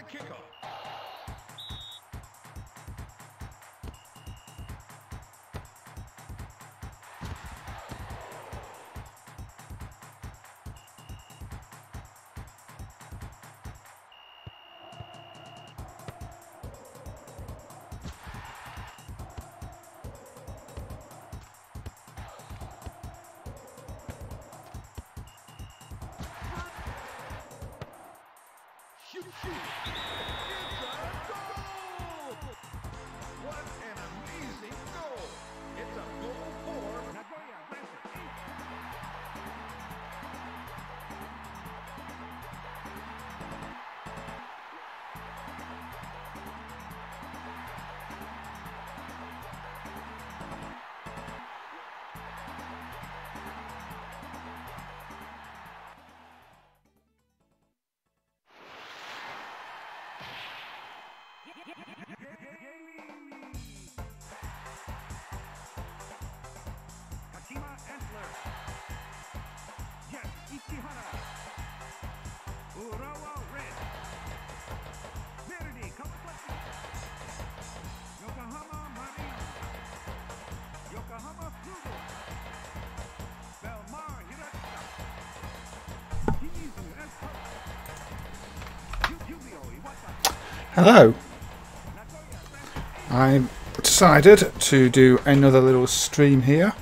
the kickoff. Shoot, shoot. It's a goal! What an amazing goal! It's a goal for Nagoya Grampus. Hello. I decided to do another little stream here,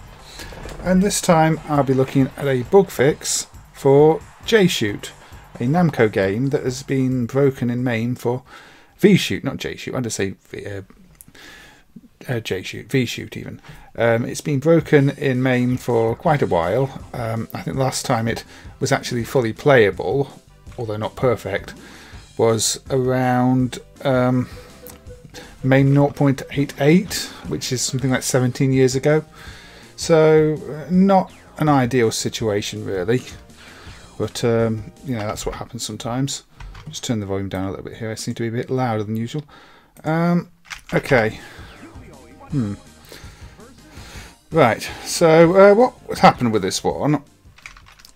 and this time I'll be looking at a bug fix for J-Shoot, a Namco game that has been broken in MAME for V-Shoot, not J-Shoot, I had to say J-Shoot, V-Shoot even. It's been broken in MAME for quite a while. I think last time it was actually fully playable, although not perfect, was around MAME 0.88, which is something like 17 years ago. So not an ideal situation really, but you know, that's what happens sometimes. Just turn the volume down a little bit here. I seem to be a bit louder than usual. Okay. Right, so what happened with this one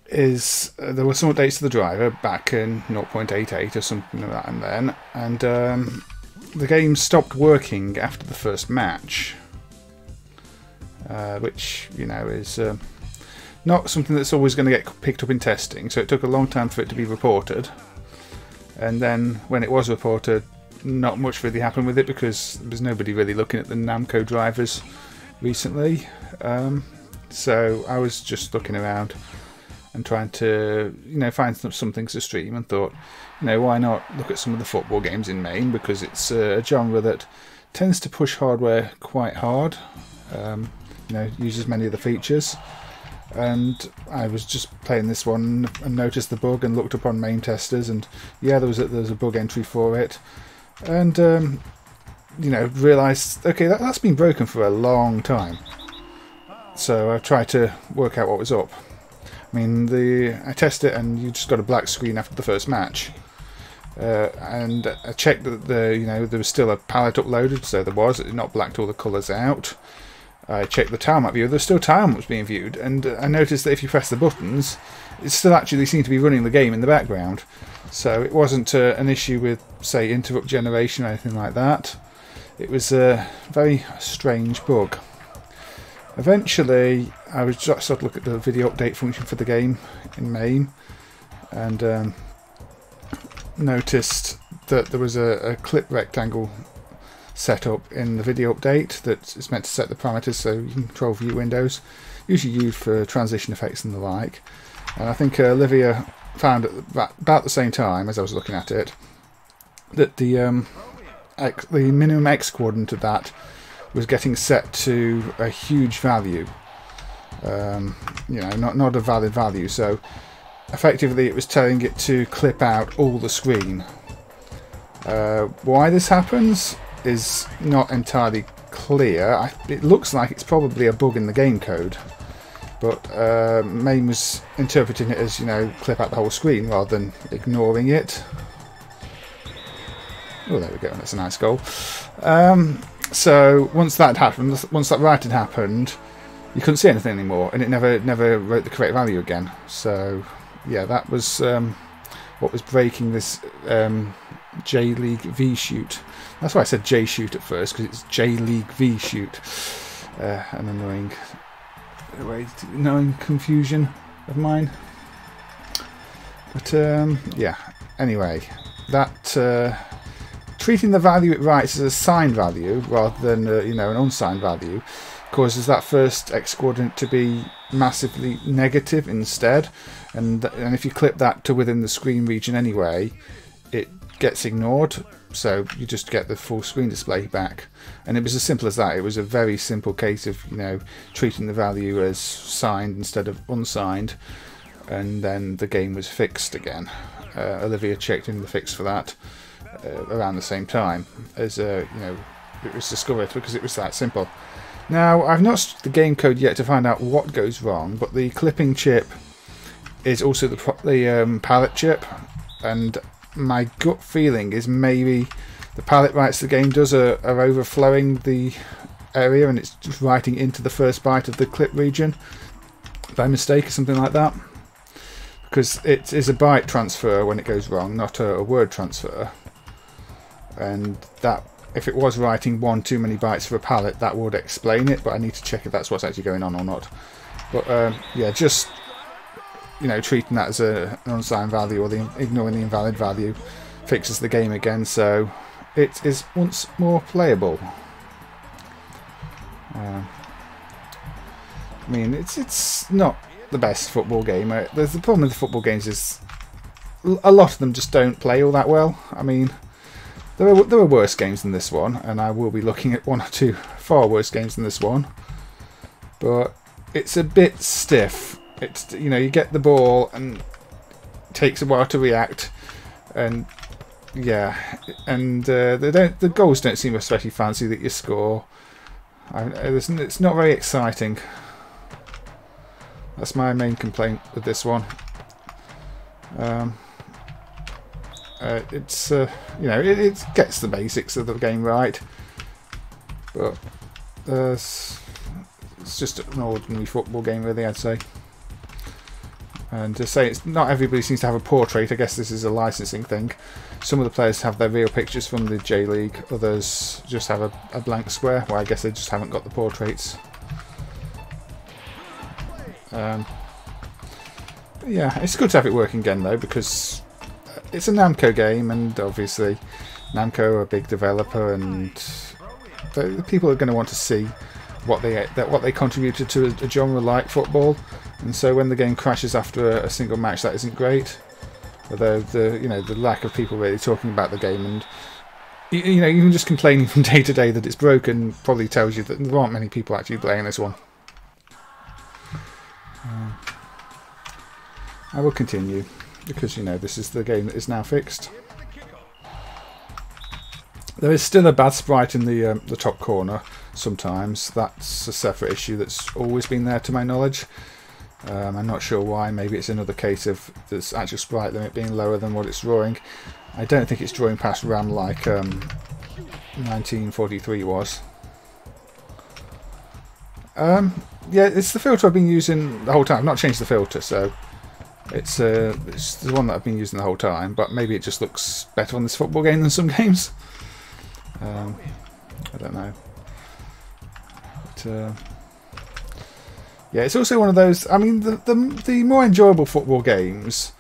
is there were some updates to the driver back in 0.88 or something like that, and the game stopped working after the first match, which, you know, is not something that's always going to get picked up in testing, so it took a long time for it to be reported. And then when it was reported, not much really happened with it because there's nobody really looking at the Namco drivers recently. So I was just looking around and trying to, you know, find some things to stream, and thought, you know, why not look at some of the football games in MAME, because it's a genre that tends to push hardware quite hard, you know, uses many of the features. And I was just playing this one and noticed the bug and looked up on MAME testers, and yeah, there was a bug entry for it, and you know, realised, okay, that's been broken for a long time. So I tried to work out what was up. I mean, I tested it, and you just got a black screen after the first match. And I checked that there was still a palette uploaded, so there was. It had not blacked all the colours out. I checked the tile map view. There's still tile maps being viewed, and I noticed that if you press the buttons, it still actually seemed to be running the game in the background. So it wasn't an issue with, say, interrupt generation or anything like that. It was a very strange bug. Eventually, I was just sort of look at the video update function for the game in MAME, and noticed that there was a clip rectangle set up in the video update that is meant to set the parameters so you can control view windows, usually used for transition effects and the like. And I think Olivia found at about the same time as I was looking at it that the minimum X coordinate of that was getting set to a huge value, you know, not a valid value. So effectively it was telling it to clip out all the screen. Why this happens is not entirely clear. It looks like it's probably a bug in the game code, but MAME was interpreting it as, you know, clip out the whole screen rather than ignoring it. Oh, there we go, that's a nice goal. So once that happened, once that write had happened, you couldn't see anything anymore, and it never wrote the correct value again. So yeah, that was what was breaking this J.League V-Shoot. That's why I said J-Shoot at first, because it's J.League V-Shoot. An annoying confusion of mine. But yeah, anyway, that treating the value it writes as a signed value rather than you know, an unsigned value causes that first X coordinate to be massively negative instead, and if you clip that to within the screen region anyway, it gets ignored, so you just get the full screen display back. And it was as simple as that. It was a very simple case of, you know, treating the value as signed instead of unsigned, and then the game was fixed again. Olivia checked in the fix for that around the same time as you know, it was discovered, because it was that simple. Now, I've not studied the game code yet to find out what goes wrong, but the clipping chip is also the palette chip, and my gut feeling is maybe the palette writes the game does are overflowing the area, and it's just writing into the first byte of the clip region by mistake or something like that, because it is a byte transfer when it goes wrong, not a word transfer. And that, if it was writing one too many bytes for a palette, that would explain it, but I need to check if that's what's actually going on or not. But yeah, just, you know, treating that as an unsigned value, or ignoring the invalid value, fixes the game again, so it is once more playable. I mean, it's not the best football game. There's the problem with the football games is a lot of them just don't play all that well. I mean, there are worse games than this one, and I will be looking at one or two far worse games than this one. But it's a bit stiff. It's, you know, you get the ball and it takes a while to react, and yeah, and the goals don't seem especially fancy that you score. It's not very exciting. That's my main complaint with this one. It's you know, it gets the basics of the game right, but it's just an ordinary football game, really, I'd say. And to say it's not everybody seems to have a portrait, I guess this is a licensing thing. Some of the players have their real pictures from the J.League, others just have a blank square. Well, I guess they just haven't got the portraits. Yeah, it's good to have it working again though, because it's a Namco game, and obviously Namco are a big developer, and the people are going to want to see what they contributed to a genre like football. And so when the game crashes after a single match, that isn't great. Although the lack of people really talking about the game, and you know, even just complaining from day to day that it's broken, probably tells you that there aren't many people actually playing this one. I will continue, because, you know, this is the game that is now fixed. There is still a bad sprite in the top corner sometimes. That's a separate issue that's always been there to my knowledge. I'm not sure why. Maybe it's another case of this actual sprite limit being lower than what it's drawing. I don't think it's drawing past RAM like 1943 was. Yeah, it's the filter I've been using the whole time. I've not changed the filter, so it's the one that I've been using the whole time. But maybe it just looks better on this football game than some games. I don't know. But, yeah, it's also one of those. I mean, the more enjoyable football games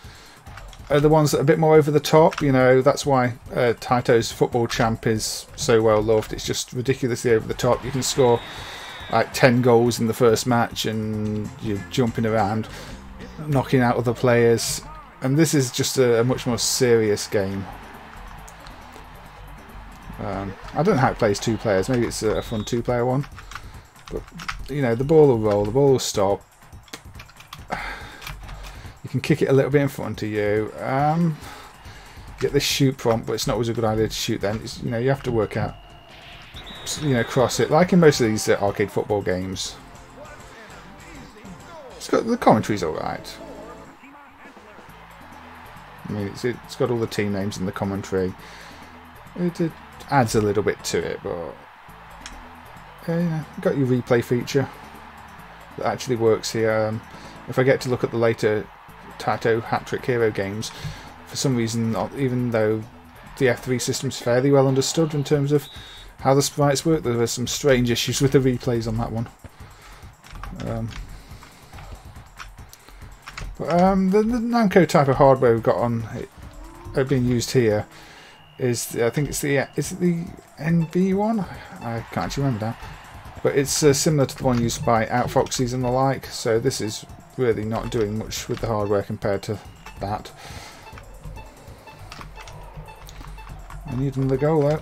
are the ones that are a bit more over the top. You know, that's why Taito's Football Champ is so well loved. It's just ridiculously over the top. You can score like 10 goals in the first match, and you're jumping around, knocking out other players. And this is just a much more serious game. I don't know how it plays two players. Maybe it's a fun two-player one. But, you know, the ball will roll, the ball will stop. You can kick it a little bit in front of you. Get this shoot prompt, but it's not always a good idea to shoot then. It's, you know, you have to work out, you know, cross it, like in most of these arcade football games. The commentary's alright. I mean, it's got all the team names in the commentary. It adds a little bit to it, but yeah, got your replay feature that actually works here. If I get to look at the later Taito Hat-Trick Hero games, for some reason, even though the F3 system's fairly well understood in terms of how the sprites work. There were some strange issues with the replays on that one. The Namco type of hardware we've got on being used here is, I think it's the NB one? I can't actually remember now. But it's similar to the one used by Outfoxes and the like, so this is really not doing much with the hardware compared to that. I need another goal though.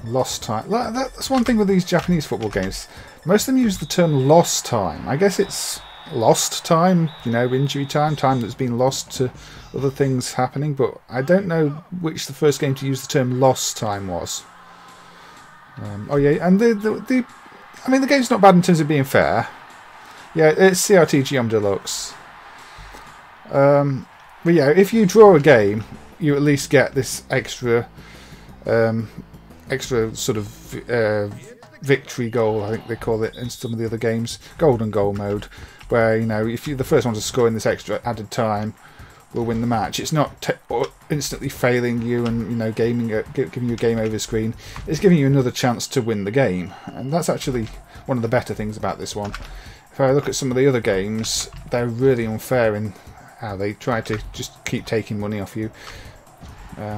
Lost time. That's one thing with these Japanese football games. Most of them use the term lost time. I guess it's lost time, you know, injury time, time that's been lost to other things happening, but I don't know which the first game to use the term lost time was. Oh yeah, and I mean, the game's not bad in terms of being fair. Yeah, it's CRT Geom Deluxe. But yeah, if you draw a game, you at least get this extra sort of victory goal, I think they call it in some of the other games, golden goal mode, where, you know, if you're the first one to score in this extra added time will win the match. It's not instantly failing you and, you know, giving you a game over screen. It's giving you another chance to win the game, and that's actually one of the better things about this one. If I look at some of the other games, they're really unfair in how they try to just keep taking money off you.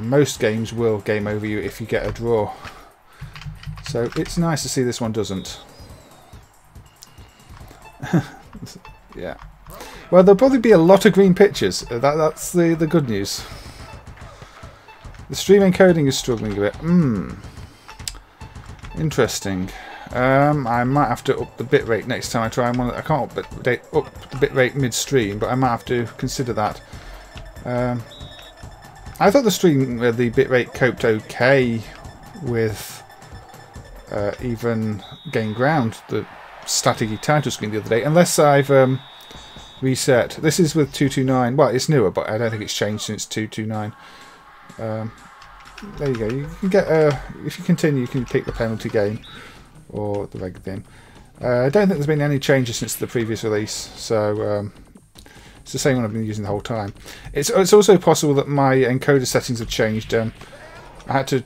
Most games will game over you if you get a draw, so it's nice to see this one doesn't. Yeah. Well, there'll probably be a lot of green pictures. That's the good news. The stream encoding is struggling a bit. Interesting. I might have to up the bitrate next time I try. I can't up the bitrate mid-stream, but I might have to consider that. I thought the stream, the bitrate coped okay with even gain ground, the staticky title screen the other day, unless I've reset. This is with 229. Well, it's newer, but I don't think it's changed since 229. There you go. You can get if you continue, you can pick the penalty game or the regular game. I don't think there's been any changes since the previous release, so it's the same one I've been using the whole time. It's also possible that my encoder settings have changed. I had to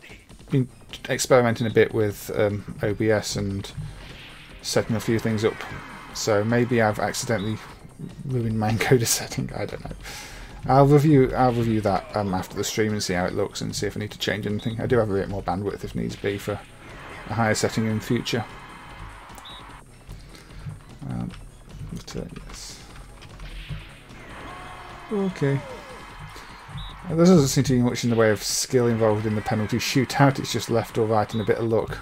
be experimenting a bit with OBS and setting a few things up, so maybe I've accidentally ruined my encoder setting. I don't know. I'll review that after the stream and see how it looks and see if I need to change anything. I do have a bit more bandwidth if needs be for a higher setting in the future. Yes. Okay. There doesn't seem to be much in the way of skill involved in the penalty shootout. It's just left or right and a bit of luck.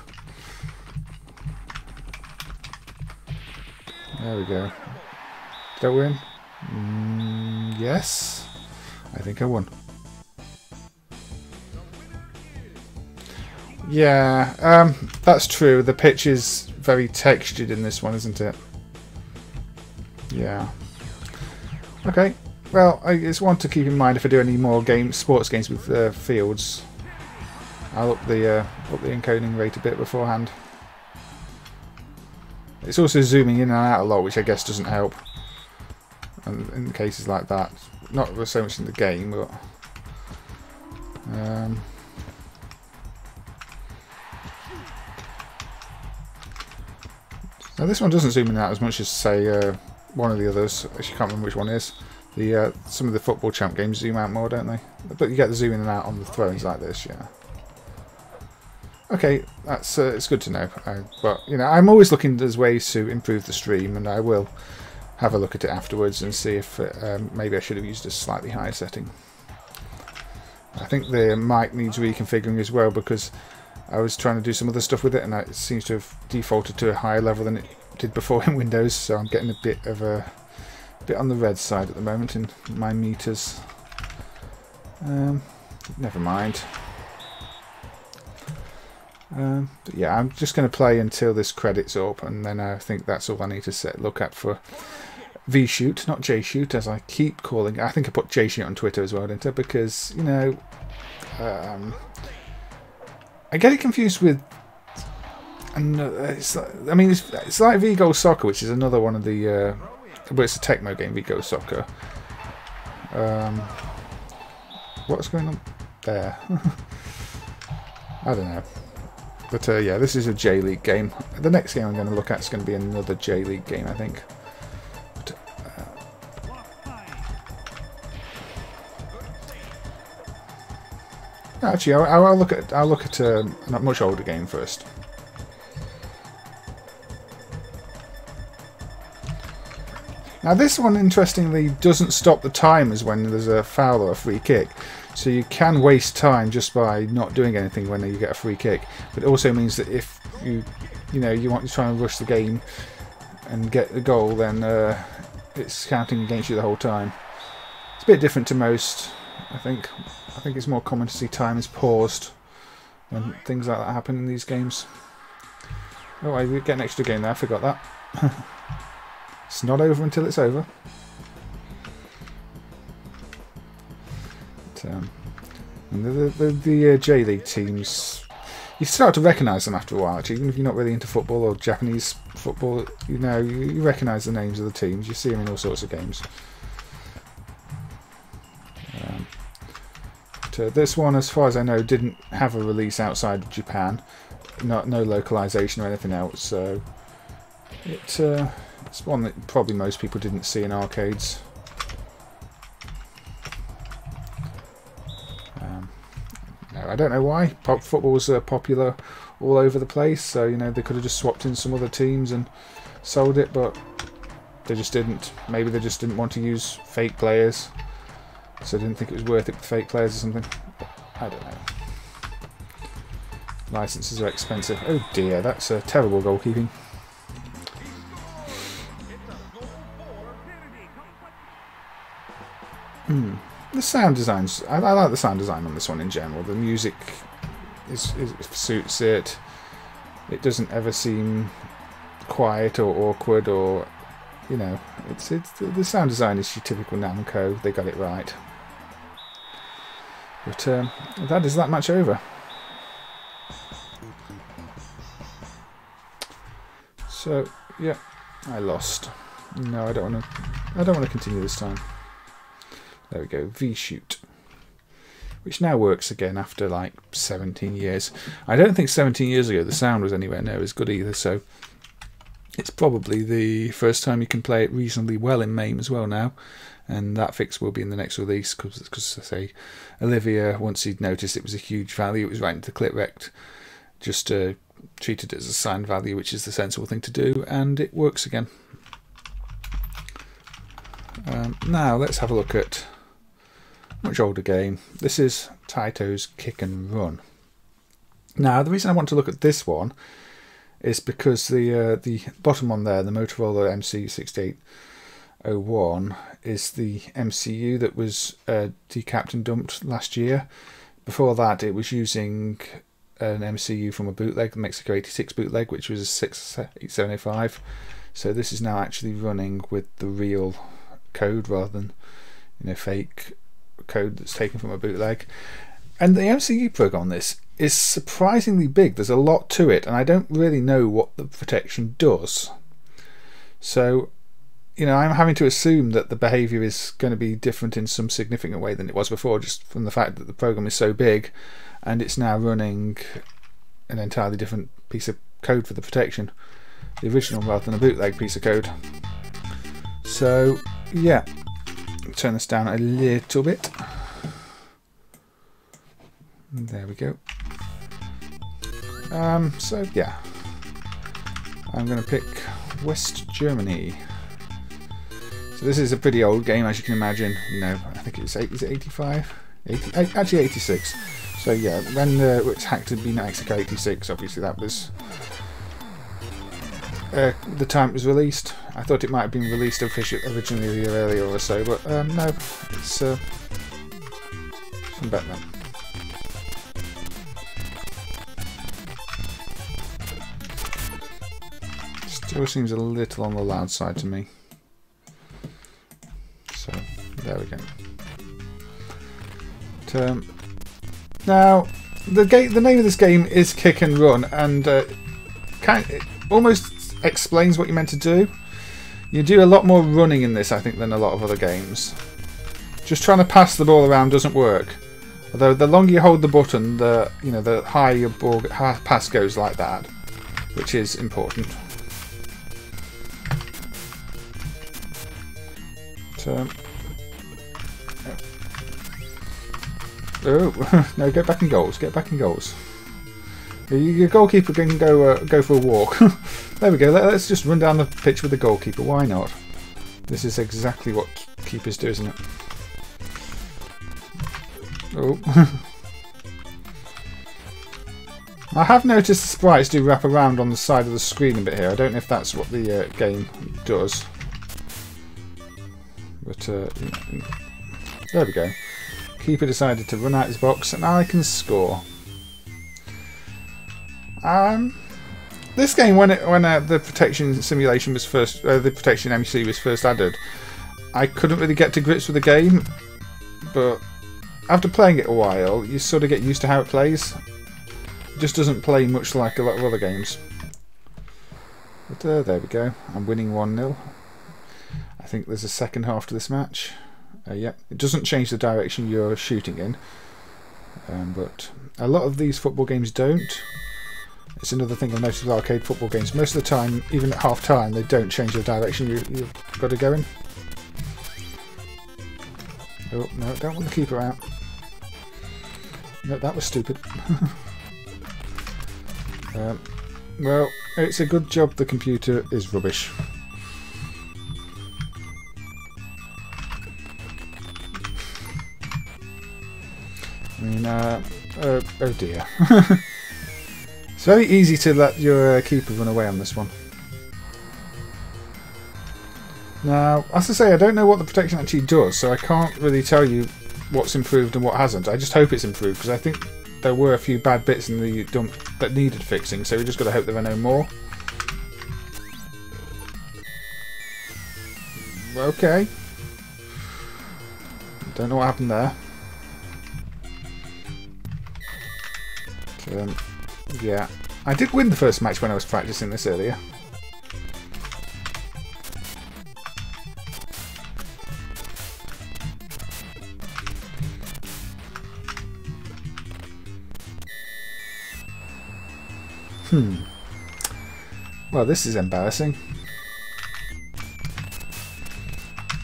There we go. Did I win? Yes. I think I won. Yeah, that's true. The pitch is very textured in this one, isn't it? Yeah. Okay. Well, it's one to keep in mind if I do any more sports games with fields. I'll up the encoding rate a bit beforehand. It's also zooming in and out a lot, which I guess doesn't help. And in cases like that, not so much in the game, but now this one doesn't zoom in and out as much as, say, one of the others. Actually, I can't remember which one is. Some of the football champ games zoom out more, don't they? But you get the zoom in and out on the throws like this, yeah. Okay, that's it's good to know. But you know, I'm always looking at ways to improve the stream, and I will have a look at it afterwards and see if maybe I should have used a slightly higher setting. I think the mic needs reconfiguring as well, because I was trying to do some other stuff with it, and it seems to have defaulted to a higher level than it did before in Windows. So I'm getting a bit on the red side at the moment in my meters. Never mind. But yeah, I'm just going to play until this credits up, and then I think that's all I need to look at for V-Shoot, not J-Shoot, as I keep calling it. I think I put J-Shoot on Twitter as well, didn't I? Because, you know, I get it confused with... I mean, it's like V-Goal Soccer, which is another one of the... well, it's a Tecmo game, V-Goal Soccer. What's going on there? I don't know. But yeah, this is a J.League game. The next game I'm going to look at is going to be another J.League game, I think. But, actually, I'll look at a much older game first. Now this one, interestingly, doesn't stop the timers when there's a foul or a free kick. So you can waste time just by not doing anything when you get a free kick. But it also means that if you want to try and rush the game and get the goal, then it's counting against you the whole time. It's a bit different to most, I think. I think it's more common to see time is paused when things like that happen in these games. Oh, I get an extra game there. I forgot that. It's not over until it's over. And the J.League teams, you start to recognise them after a while. Actually, even if you're not really into football or Japanese football, you recognise the names of the teams. You see them in all sorts of games. But this one, as far as I know, didn't have a release outside of Japan. No localization or anything else. So it's one that probably most people didn't see in arcades. I don't know why. Football was popular all over the place, so they could have just swapped in some other teams and sold it, but they just didn't. Maybe they just didn't want to use fake players, so they didn't think it was worth it with fake players or something. I don't know. Licenses are expensive. Oh dear, that's a terrible goalkeeping. The sound designs, I like the sound design on this one in general. The music suits it. It doesn't ever seem quiet or awkward, or it's the sound design is your typical Namco. They got it right. But that is that match over. So yeah, I lost. No, I don't want to continue this time. There we go, V-shoot, which now works again after like 17 years. I don't think 17 years ago the sound was anywhere near as good either, so it's probably the first time you can play it reasonably well in MAME as well now, and that fix will be in the next release, because I say Olivia, once he'd noticed it was a huge value, it was right into the clip rect, just treated it as a signed value, which is the sensible thing to do, and it works again. Now let's have a look at much older game. This is Taito's Kick and Run. Now the reason I want to look at this one is because the bottom one there, the Motorola MC6801, is the MCU that was decapped and dumped last year. Before that it was using an MCU from a bootleg, the Mexico 86 bootleg, which was a 6705. So this is now actually running with the real code rather than fake code that's taken from a bootleg. And the MCU program on this is surprisingly big. There's a lot to it, and I don't really know what the protection does. So I'm having to assume that the behavior is going to be different in some significant way than it was before, just from the fact that the program is so big and it's now running an entirely different piece of code for the protection, the original rather than a bootleg piece of code. So yeah, turn this down a little bit. There we go. So yeah, I'm going to pick West Germany. So this is a pretty old game, as you can imagine. I think it's is it 85? 80, actually 86. So yeah, when it's hacked to be Mexico 86, obviously that was the time it was released. I thought it might have been released originally a year earlier or so, but no, it's some better. Still seems a little on the loud side to me. So there we go. Now the name of this game is Kick and Run, and it almost explains what you're meant to do. You do a lot more running in this, I think, than a lot of other games. Just trying to pass the ball around doesn't work. Although the longer you hold the button, the the higher your ball pass goes like that, which is important. So, oh no! Get back in goals. Get back in goals. Your goalkeeper can go for a walk. There we go. Let's just run down the pitch with the goalkeeper. Why not? This is exactly what keepers do, isn't it? Oh. I have noticed the sprites do wrap around on the side of the screen a bit here. I don't know if that's what the game does. But there we go. Keeper decided to run out his box and I can score. This game, when the protection simulation was first, the protection MC was first added, I couldn't really get to grips with the game, but after playing it a while, you sort of get used to how it plays. It just doesn't play much like a lot of other games. But there we go. I'm winning 1-0. I think there's a second half to this match. Yep, it doesn't change the direction you're shooting in, but a lot of these football games don't. It's another thing I've noticed with arcade football games. Most of the time, even at half time, they don't change the direction you've got to go in. Oh, no, don't want the keeper out. No, that was stupid. Well, it's a good job the computer is rubbish. I mean, oh dear. It's very easy to let your keeper run away on this one. Now, as I say, I don't know what the protection actually does, so I can't really tell you what's improved and what hasn't. I just hope it's improved, because I think there were a few bad bits in the dump that needed fixing, so we just got to hope there are no more. Okay. Don't know what happened there. Yeah, I did win the first match when I was practicing this earlier. Well, this is embarrassing.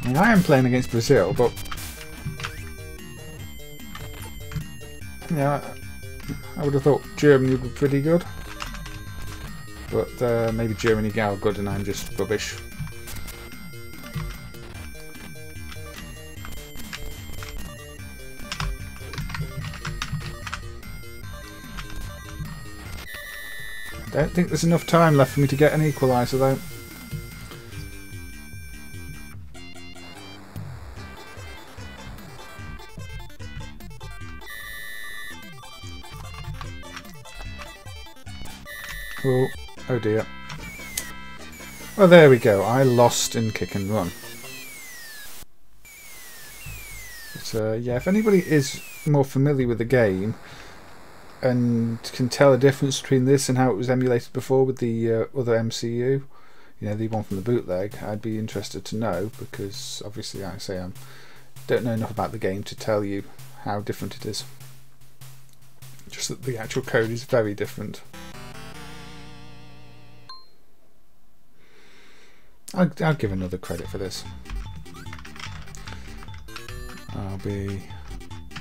I mean, I am playing against Brazil, but yeah, I would have thought Germany would be pretty good, but maybe Germany are good and I'm just rubbish. I don't think there's enough time left for me to get an equaliser though. Oh dear. Well, there we go. I lost in kick and run. But yeah, if anybody is more familiar with the game and can tell a difference between this and how it was emulated before with the other MCU, you know, the one from the bootleg, I'd be interested to know, because obviously I don't know enough about the game to tell you how different it is. Just that the actual code is very different. I'll give another credit for this. I'll be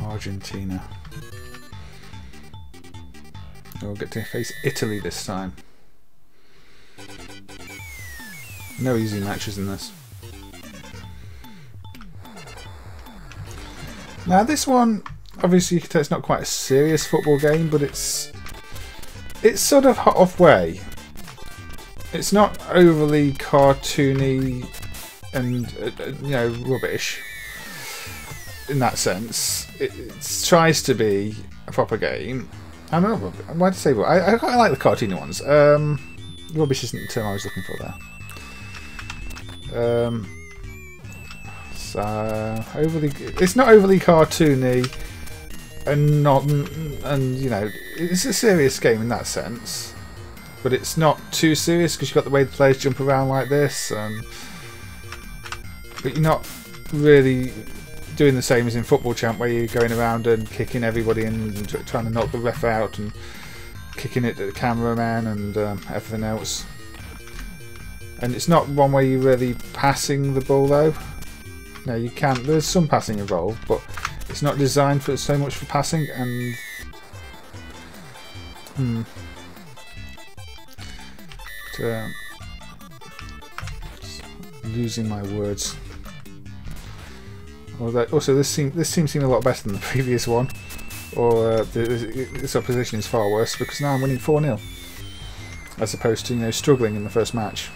Argentina. We'll get to face Italy this time. No easy matches in this. Now this one, obviously you can tell it's not quite a serious football game, but it's sort of hot off way. It's not overly cartoony and you know, rubbish in that sense. It tries to be a proper game. I don't know, why did I say rubbish? I quite like the cartoony ones. Rubbish isn't the term I was looking for there. So it's not overly cartoony and you know, it's a serious game in that sense. But it's not too serious because you've got the way the players jump around like this, but you're not really doing the same as in Football Champ, where you're going around and kicking everybody and trying to knock the ref out and kicking it at the cameraman and everything else. And it's not one where you're really passing the ball though. No, you can't. There's some passing involved, but it's not designed for so much for passing. And losing my words. Also, this seems a lot better than the previous one. Or this opposition is far worse, because now I'm winning 4-0, as opposed to, you know, struggling in the first match.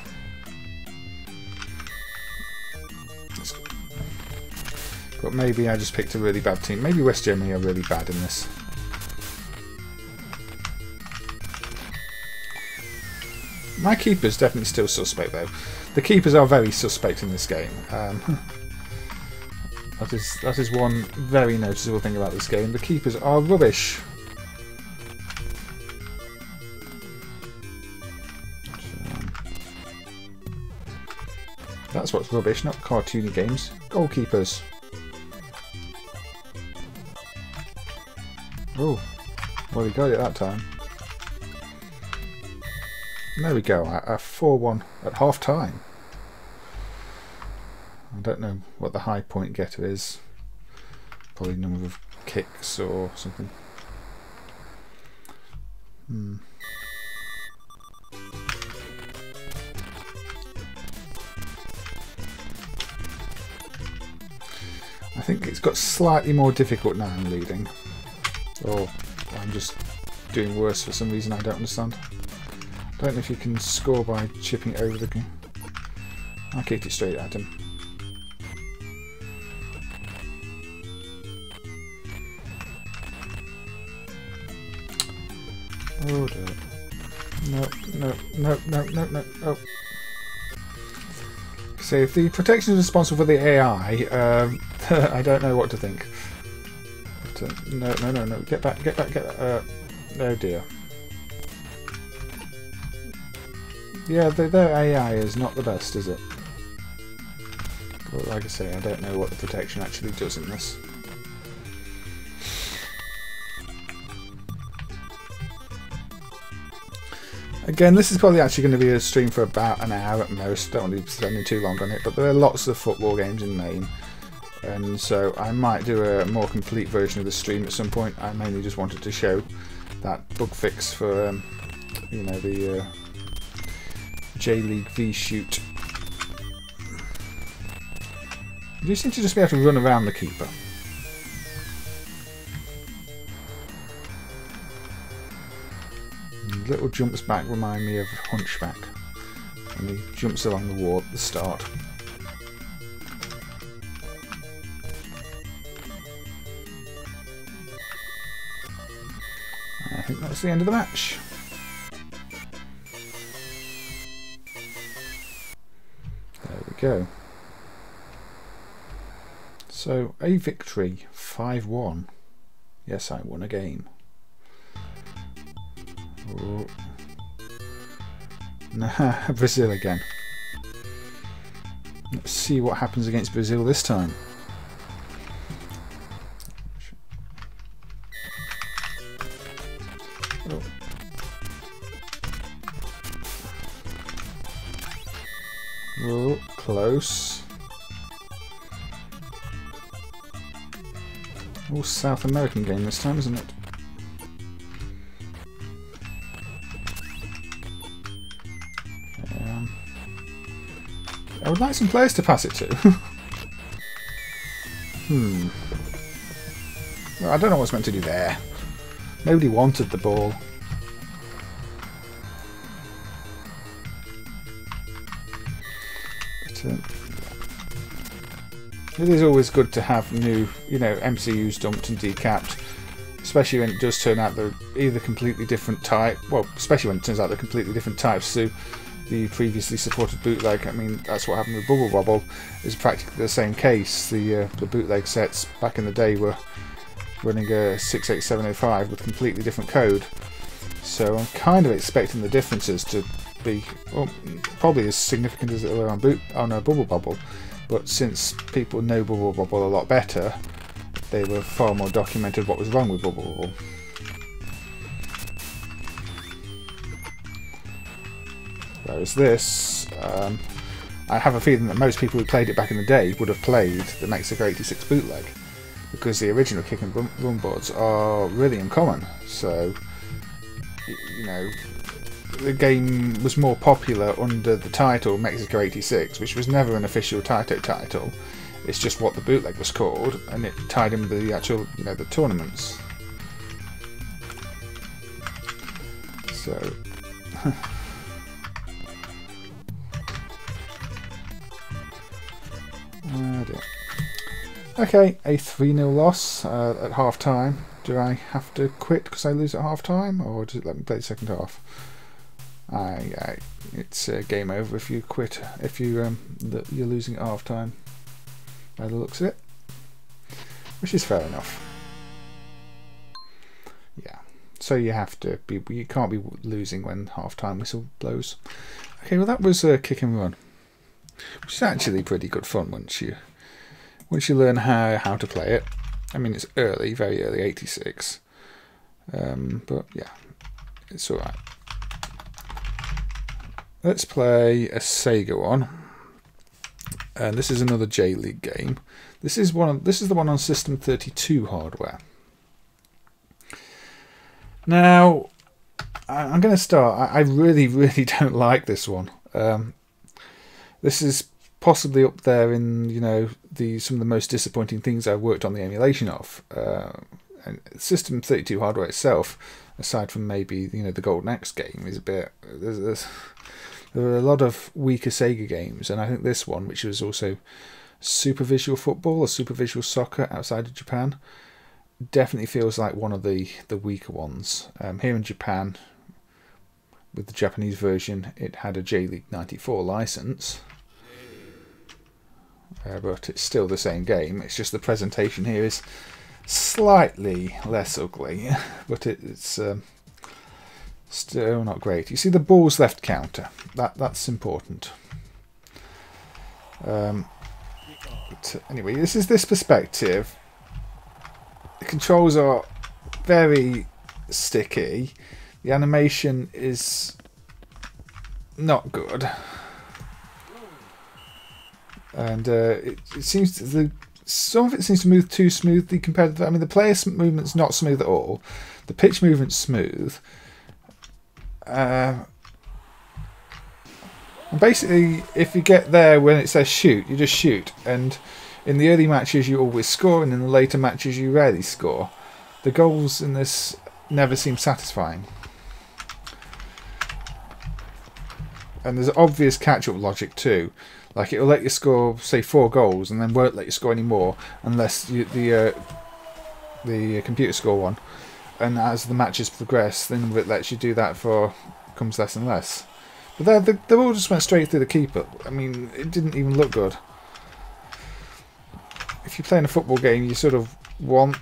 But maybe I just picked a really bad team. Maybe West Germany are really bad in this. My keeper's definitely still suspect though. The keepers are very suspect in this game. That is one very noticeable thing about this game. The keepers are rubbish. That's what's rubbish, not cartoony games. Goalkeepers. Oh, well, he got it that time. There we go, a 4-1 at half time. I don't know what the high point getter is. Probably number of kicks or something. I think it's got slightly more difficult now I'm leading. Or I'm just doing worse for some reason I don't understand. I don't know if you can score by chipping over the... I kicked it straight at him. Oh dear. No. Oh. So if the protection is responsible for the AI, I don't know what to think. But, no. Get back. Oh dear. Yeah, their AI is not the best, is it? But like I say, I don't know what the protection actually does in this. Again, this is probably actually going to be a stream for about an hour at most. Don't want to be spending too long on it, but there are lots of football games in MAME, and so I might do a more complete version of the stream at some point. I mainly just wanted to show that bug fix for, you know, the J.League V-shoot. You seem to just be able to run around the keeper. Little jumps back remind me of Hunchback, and he jumps along the wall at the start. I think that's the end of the match. There we go. So, a victory, 5-1. Yes, I won a game. Oh. Nah, Brazil again. Let's see what happens against Brazil this time. Oh. Oh, close. Oh, South American game this time, isn't it? I would like some players to pass it to. Well, I don't know what's meant to do there. Nobody wanted the ball. But, it is always good to have new, you know, MCUs dumped and decapped, especially when it does turn out they're either completely different type. Well, especially when it turns out they're completely different types to the previously supported bootleg. I mean, that's what happened with Bubble Bobble. Is practically the same case. The bootleg sets back in the day were running a 68705 with completely different code. So I'm kind of expecting the differences to be, well, probably as significant as they were on Bubble Bobble. But since people know Bubble Bobble a lot better, they were far more documented what was wrong with Bubble Bobble. Whereas this, I have a feeling that most people who played it back in the day would have played the Mexico 86 bootleg, because the original kick and run boards are really uncommon. So, you know, the game was more popular under the title Mexico 86, which was never an official Taito title. It's just what the bootleg was called, and it tied in with the actual, you know, the tournaments. So. Okay, a 3-0 loss at half time. Do I have to quit because I lose at half time, or does it let me play the second half? It's game over if you quit, if you're losing at half time, by the looks of it, which is fair enough. Yeah, so you have to be, you can't be losing when half time whistle blows. Okay, well that was a kick and run, which is actually pretty good fun once you learn how to play it. I mean, it's early, very early, 86, but yeah, it's all right. Let's play a Sega one, and this is another J.League game. This is the one on System 32 hardware. Now, I'm going to start. I really, really don't like this one. This is possibly up there in, you know, some of the most disappointing things I've worked on the emulation of. And System 32 hardware itself, aside from maybe, you know, the Golden Axe game, is a bit. There are a lot of weaker Sega games, and I think this one, which was also Super Visual Football or Super Visual Soccer outside of Japan, definitely feels like one of the weaker ones. Here in Japan, with the Japanese version, it had a J.League 94 license. But it's still the same game. It's just the presentation here is slightly less ugly, but it's still not great. You see the balls left counter. That's important. But anyway, this is this perspective. The controls are very sticky. The animation is not good. And it seems some of it seems to move too smoothly compared to. I mean, the player movement's not smooth at all. The pitch movement's smooth. And basically, if you get there when it says shoot, you just shoot. And in the early matches, you always score, and in the later matches, you rarely score. The goals in this never seem satisfying. And there's obvious catch-up logic too. Like, it'll let you score, say, 4 goals, and then won't let you score any more unless the computer score one. And as the matches progress, then it lets you do that for comes less and less. But they all just went straight through the keeper. I mean, it didn't even look good. If you're playing a football game, you sort of want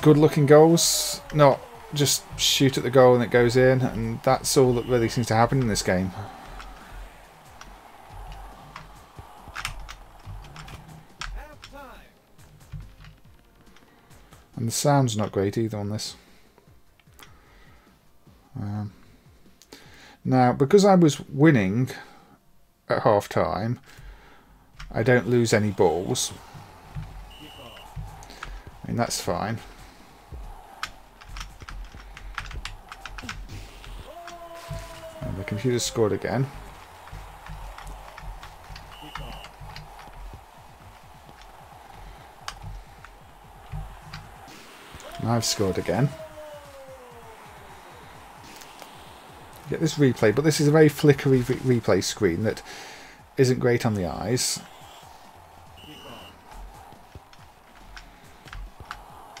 good-looking goals, not just shoot at the goal and it goes in. And that's all that really seems to happen in this game. And the sound's not great either on this. Now, because I was winning at half time, I don't lose any balls. I mean, that's fine. And the computer scored again. And I've scored again. You get this replay, but this is a very flickery replay screen that isn't great on the eyes.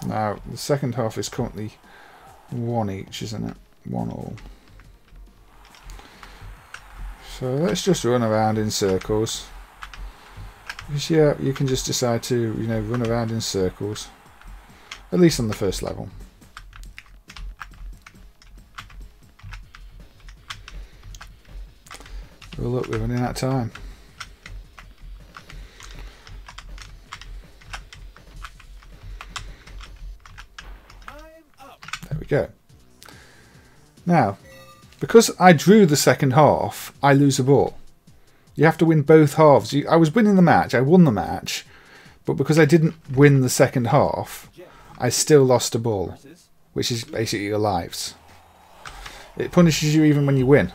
Now, the second half is currently 1 each, isn't it? 1 all. So let's just run around in circles. Because, yeah, you can just decide to, you know, run around in circles. At least on the first level. Well, look, we're running out of time. we go. Now, because I drew the second half, I lose a ball. You have to win both halves. I was winning the match, I won the match, but because I didn't win the second half, I still lost a ball, which is basically your lives. It punishes you even when you win.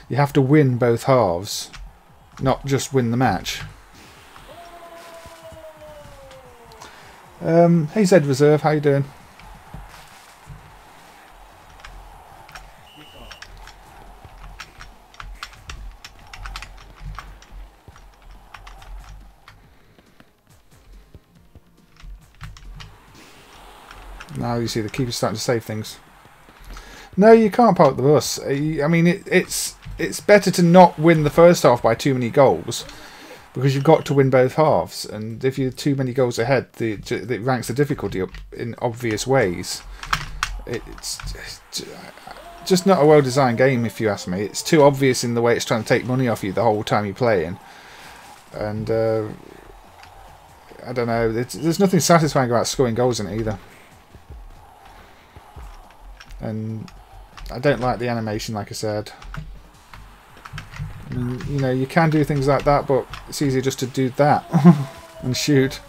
You have to win both halves, not just win the match. Hey Zed Reserve, how you doing? Now you see the keeper's starting to save things. No, you can't park the bus. I mean, it's better to not win the first half by too many goals, because you've got to win both halves. And if you're too many goals ahead, it ranks the difficulty up in obvious ways. It's just not a well-designed game, if you ask me. It's too obvious in the way it's trying to take money off you the whole time you're playing. And I don't know. There's nothing satisfying about scoring goals in it either. And I don't like the animation, like I said. I mean, you know, you can do things like that, but it's easier just to do that and shoot.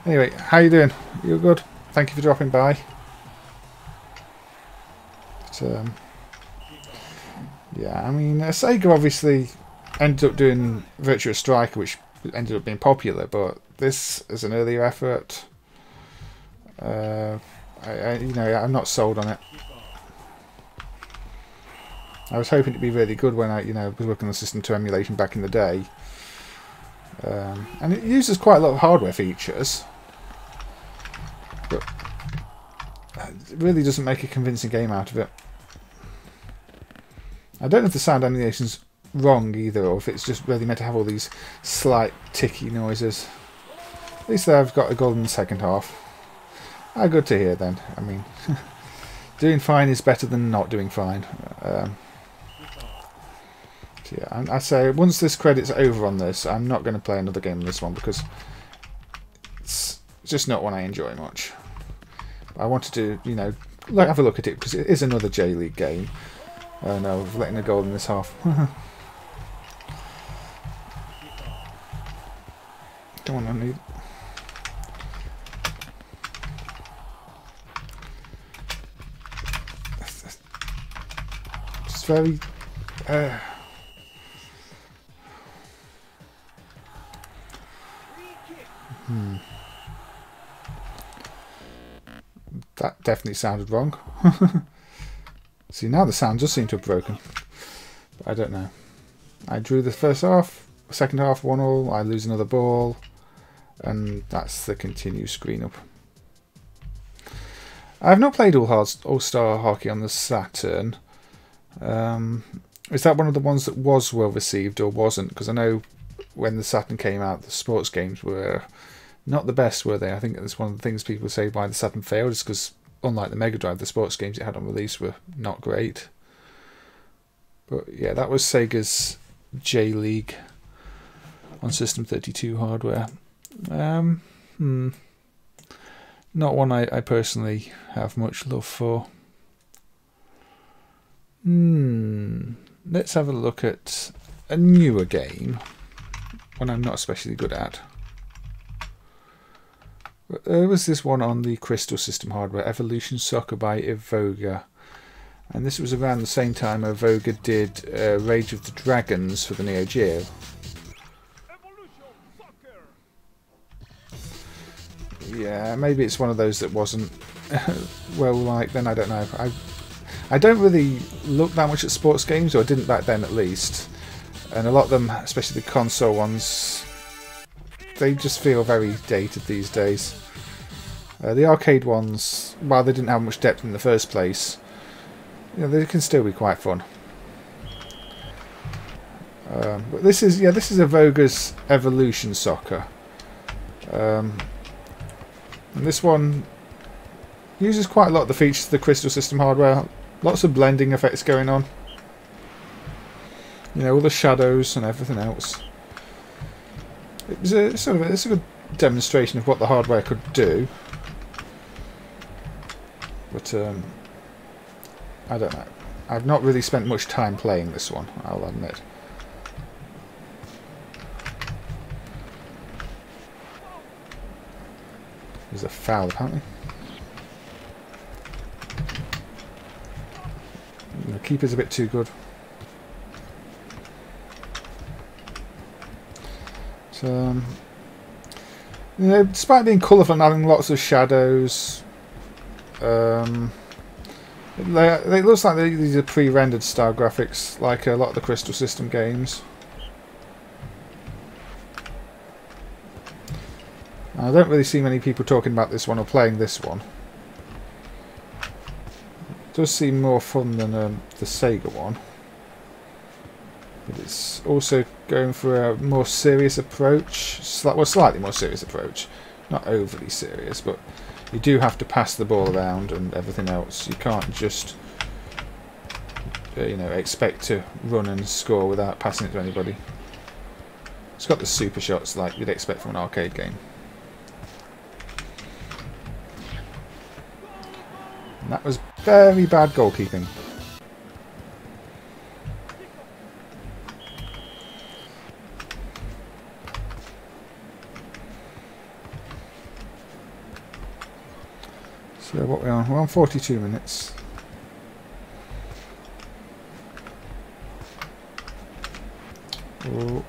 Anyway, how you doing? You're good? Thank you for dropping by. But, yeah, I mean, Sega obviously ended up doing Virtua Striker, which ended up being popular, but this is an earlier effort. You know, I'm not sold on it. I was hoping to be really good when I, was working on the System 2 emulation back in the day. And it uses quite a lot of hardware features, but it really doesn't make a convincing game out of it. I don't know if the sound animation's wrong either, or if it's just really meant to have all these slight ticky noises. At least I've got a goal in the second half. Good to hear then. I mean, doing fine is better than not doing fine. So yeah, I say once this credit's over on this, I'm not going to play another game on this one, because it's just not one I enjoy much. I wanted to, have a look at it, because it is another J.League game. Oh no, we're letting a goal in this half. Don't want to need. It's very. That definitely sounded wrong. See, now the sound does seem to have broken. But I don't know. I drew the first half, second half 1-1, I lose another ball, and that's the continue screen up. I've not played All-Star Hockey on the Saturn. Is that one of the ones that was well received or wasn't? Because I know when the Saturn came out, the sports games were not the best, were they? I think that's one of the things people say why the Saturn failed, is because unlike the Mega Drive, the sports games it had on release were not great. But yeah, that was Sega's J.League on System 32 hardware. Not one I personally have much love for. Let's have a look at a newer game, one I'm not especially good at. There was this one on the Crystal System hardware, Evolution Soccer by Evoga. And this was around the same time Evoga did Rage of the Dragons for the Neo Geo. Yeah, maybe it's one of those that wasn't well liked then, I don't know. I don't really look that much at sports games, or I didn't back then at least. And a lot of them, especially the console ones, they just feel very dated these days. The arcade ones, while they didn't have much depth in the first place, they can still be quite fun. But this is Evoga's Evolution Soccer, and this one uses quite a lot of the features of the Crystal System hardware. Lots of blending effects going on. All the shadows and everything else. It's a good demonstration of what the hardware could do. But I don't know. I've not really spent much time playing this one, I'll admit. There's a foul, apparently. The keeper's a bit too good. So, you know, despite being colourful and having lots of shadows, it looks like these are pre-rendered style graphics, like a lot of the Crystal System games. I don't really see many people talking about this one or playing this one. It does seem more fun than the Sega one. But it's also going for a more serious approach. Well, slightly more serious approach. Not overly serious, but you do have to pass the ball around and everything else. You can't just, you know, expect to run and score without passing it to anybody. It's got the super shots like you'd expect from an arcade game. And that was very bad goalkeeping. So what we're on? We're on 42 minutes. Oh.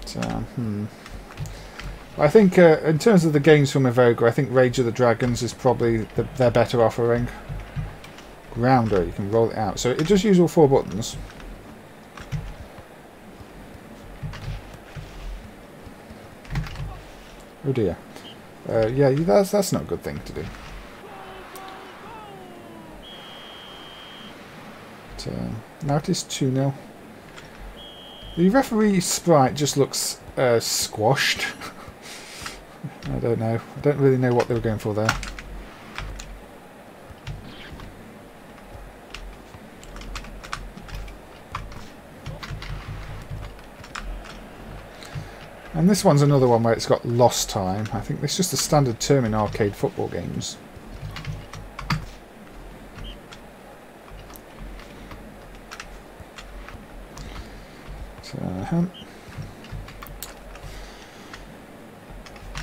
So, I think in terms of the games from Evoga, I think Rage of the Dragons is probably their better offering. Grounder, you can roll it out. So it just uses all 4 buttons. Oh dear. Yeah, that's not a good thing to do. But, now it is 2-0. The referee sprite just looks squashed. I don't know. I don't really know what they were going for there. And this one's another one where it's got lost time. I think it's just a standard term in arcade football games.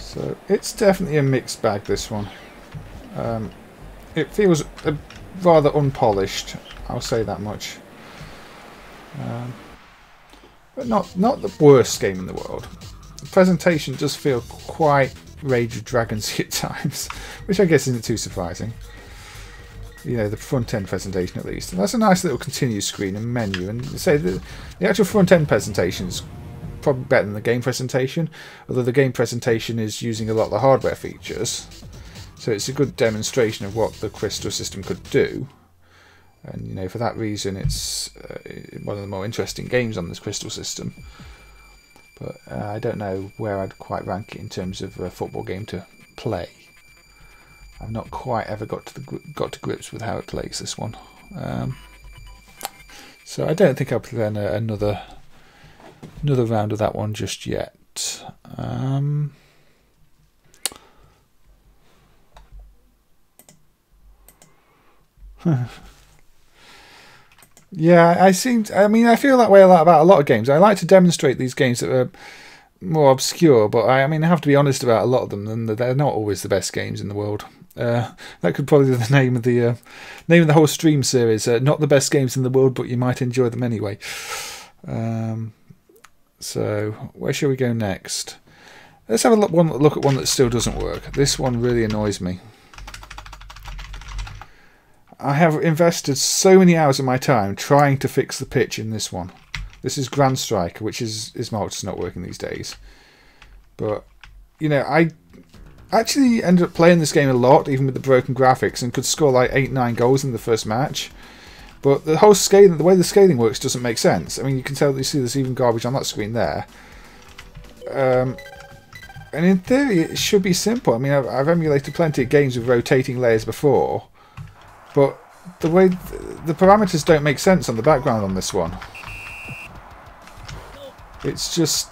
So it's definitely a mixed bag, this one. It feels rather unpolished, I'll say that much. But not the worst game in the world. The presentation does feel quite Rage of Dragons at times, which I guess isn't too surprising. You know, the front end presentation at least. And that's a nice little continue screen and menu. And say the actual front end presentation is probably better than the game presentation, although the game presentation is using a lot of the hardware features. So it's a good demonstration of what the Crystal System could do. And you know, for that reason, it's one of the more interesting games on this Crystal System. But I don't know where I'd quite rank it in terms of a football game to play. I've not quite ever got to grips with how it plays this one. So I don't think I'll play another round of that one just yet. Yeah, I feel that way about a lot of games. I like to demonstrate these games that are more obscure, but I have to be honest about a lot of them, and they're not always the best games in the world. That could probably be the name of the whole stream series. Not the best games in the world, but you might enjoy them anyway. So where shall we go next? Let's have a look at one that still doesn't work. This one really annoys me. I have invested so many hours of my time trying to fix the pitch in this one. This is Grand Striker, which is marked as not working these days. But, you know, I actually ended up playing this game a lot, even with the broken graphics, and could score like 8-9 goals in the first match. But the whole scaling, the way the scaling works doesn't make sense. I mean, you can tell that you see there's even garbage on that screen there. And in theory, it should be simple. I mean, I've emulated plenty of games with rotating layers before. But the way the parameters don't make sense on the background on this one. It's just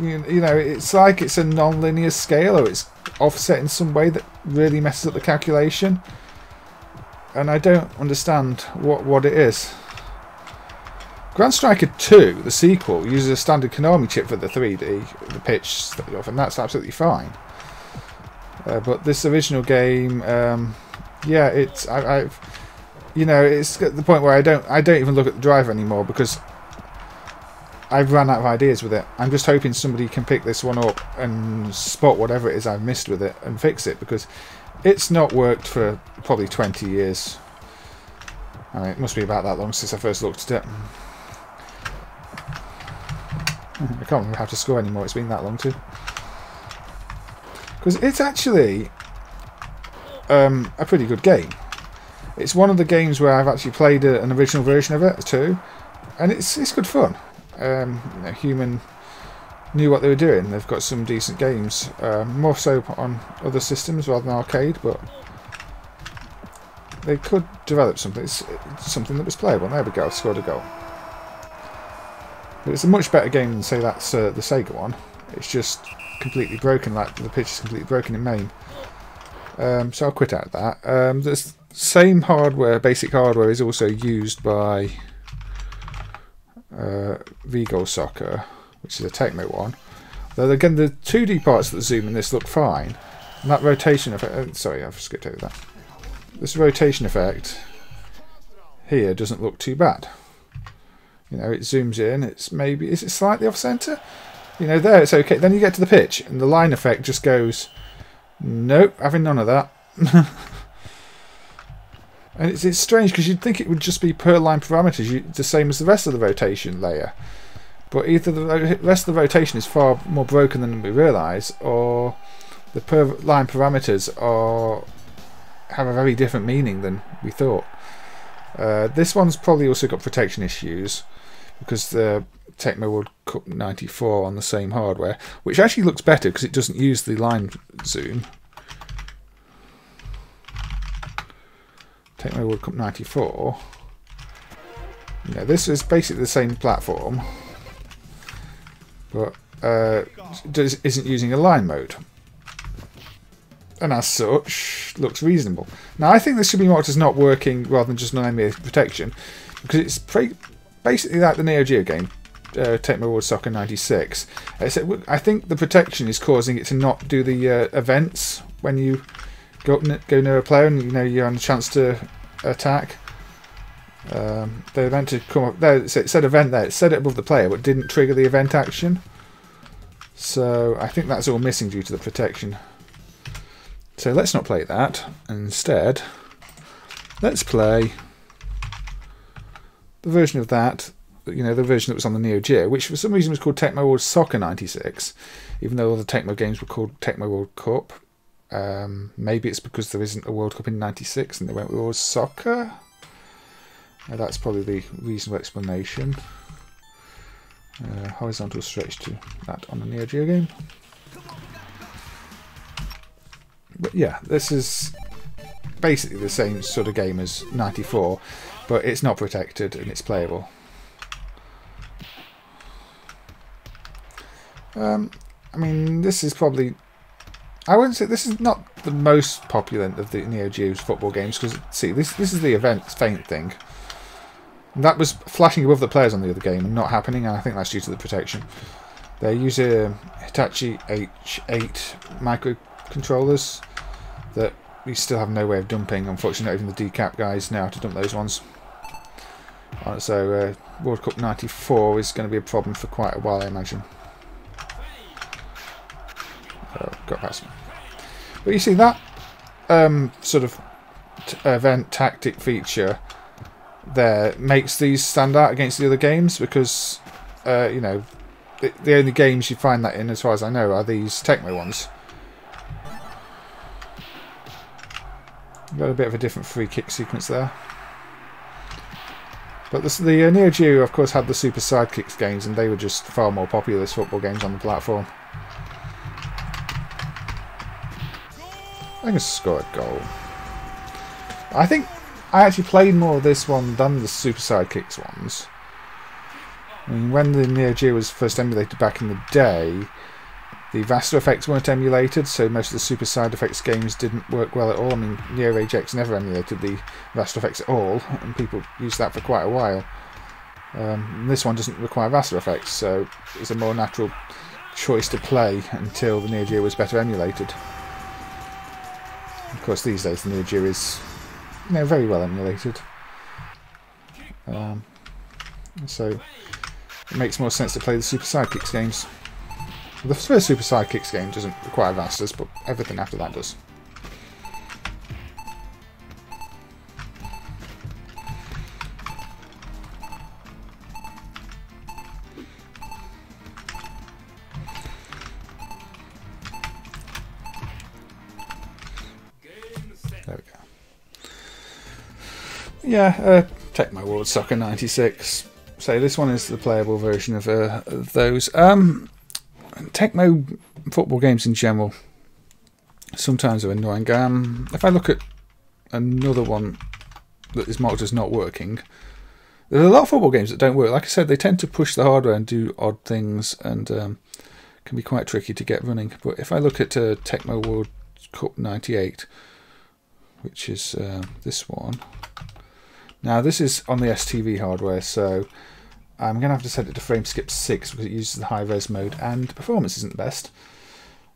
You know, it's like it's a non-linear scale, or it's offset in some way that really messes up the calculation. And I don't understand what it is. Grand Striker 2, the sequel, uses a standard Konami chip for the 3D, the pitch stuff, and that's absolutely fine. But this original game, yeah, it's you know, it's at the point where I don't even look at the driver anymore because I've run out of ideas with it. I'm just hoping somebody can pick this one up and spot whatever it is I've missed with it and fix it, because it's not worked for probably 20 years. I mean, it must be about that long since I first looked at it. I can't remember how to score anymore, it's been that long too. Because it's actually a pretty good game. It's one of the games where I've actually played an original version of it too, and it's good fun. You know, Human knew what they were doing. They've got some decent games, more so on other systems rather than arcade, but they could develop something that was playable. There we go, I've scored a goal. But it's a much better game than, say, that's the Sega one. It's just completely broken, like the pitch is completely broken in MAME. So I'll quit out of that. The same hardware, basic hardware, is also used by V-Goal Soccer, which is a Tecmo one. Though again, the 2D parts that zoom in this look fine, and that rotation effect. Sorry, I've skipped over that. This rotation effect here doesn't look too bad. You know, it zooms in. It's maybe, is it slightly off center? You know, there it's okay. Then you get to the pitch, and the line effect just goes, nope, having none of that. And it's strange because you'd think it would just be per line parameters, the same as the rest of the rotation layer. But either the rest of the rotation is far more broken than we realise, or the per line parameters have a very different meaning than we thought. This one's probably also got protection issues because the Tecmo World Cup 94 on the same hardware, which actually looks better because it doesn't use the line zoom. Tecmo World Cup 94. You know, this is basically the same platform, but isn't using a line mode, and as such looks reasonable. Now I think this should be marked as not working rather than just non-NBA protection, because it's basically like the Neo Geo game, Tecmo World Soccer 96. I think the protection is causing it to not do the events when you go near a player and you know you're on a chance to attack. The event to come up there, it said event there, it said it above the player but didn't trigger the event action. So I think that's all missing due to the protection. So let's not play that. Instead, let's play the version of that, you know, the version that was on the Neo Geo, which for some reason was called Tecmo World Soccer 96, even though all the Tecmo games were called Tecmo World Cup. Maybe it's because there isn't a World Cup in 96 and they went with World Soccer. That's probably the reasonable explanation. Horizontal stretch to that on the Neo Geo game. But yeah, this is basically the same sort of game as 94, but it's not protected and it's playable. I mean, this is probably, I wouldn't say this is not the most popular of the Neo Geo's football games, because see, this is the event faint thing. And that was flashing above the players on the other game and not happening, and I think that's due to the protection. They use Hitachi H8 microcontrollers that we still have no way of dumping. Unfortunately, not even the decap guys know how to dump those ones. So World Cup 94 is going to be a problem for quite a while, I imagine. Oh, got past me. But you see that sort of event tactic feature there makes these stand out against the other games, because you know, the only games you find that in, as far as I know, are these Tecmo ones. Got a bit of a different free kick sequence there. But the Neo Geo, of course, had the Super Sidekicks games, and they were just far more popular as football games on the platform. I can score a goal. I think I actually played more of this one than the Super Sidekicks ones. I mean, when the Neo Geo was first emulated back in the day, the raster effects weren't emulated, so most of the Super Side Effects games didn't work well at all. I mean, Neo Age X never emulated the raster effects at all, and people used that for quite a while. This one doesn't require raster effects, so it's a more natural choice to play until the Neo Geo was better emulated. Of course, these days the Neo Geo is, you know, very well emulated. So it makes more sense to play the Super Sidekicks games. The first Super Sidekicks game doesn't require rasters, but everything after that does. There we go. Yeah, Tecmo World Soccer 96. So this one is the playable version of those. Tecmo football games in general sometimes are annoying. If I look at another one that is marked as not working, there are a lot of football games that don't work. Like I said, they tend to push the hardware and do odd things, and can be quite tricky to get running. But if I look at Tecmo World Cup 98, which is this one. Now this is on the STV hardware, so I'm going to have to set it to frame skip 6 because it uses the high-res mode, and performance isn't the best.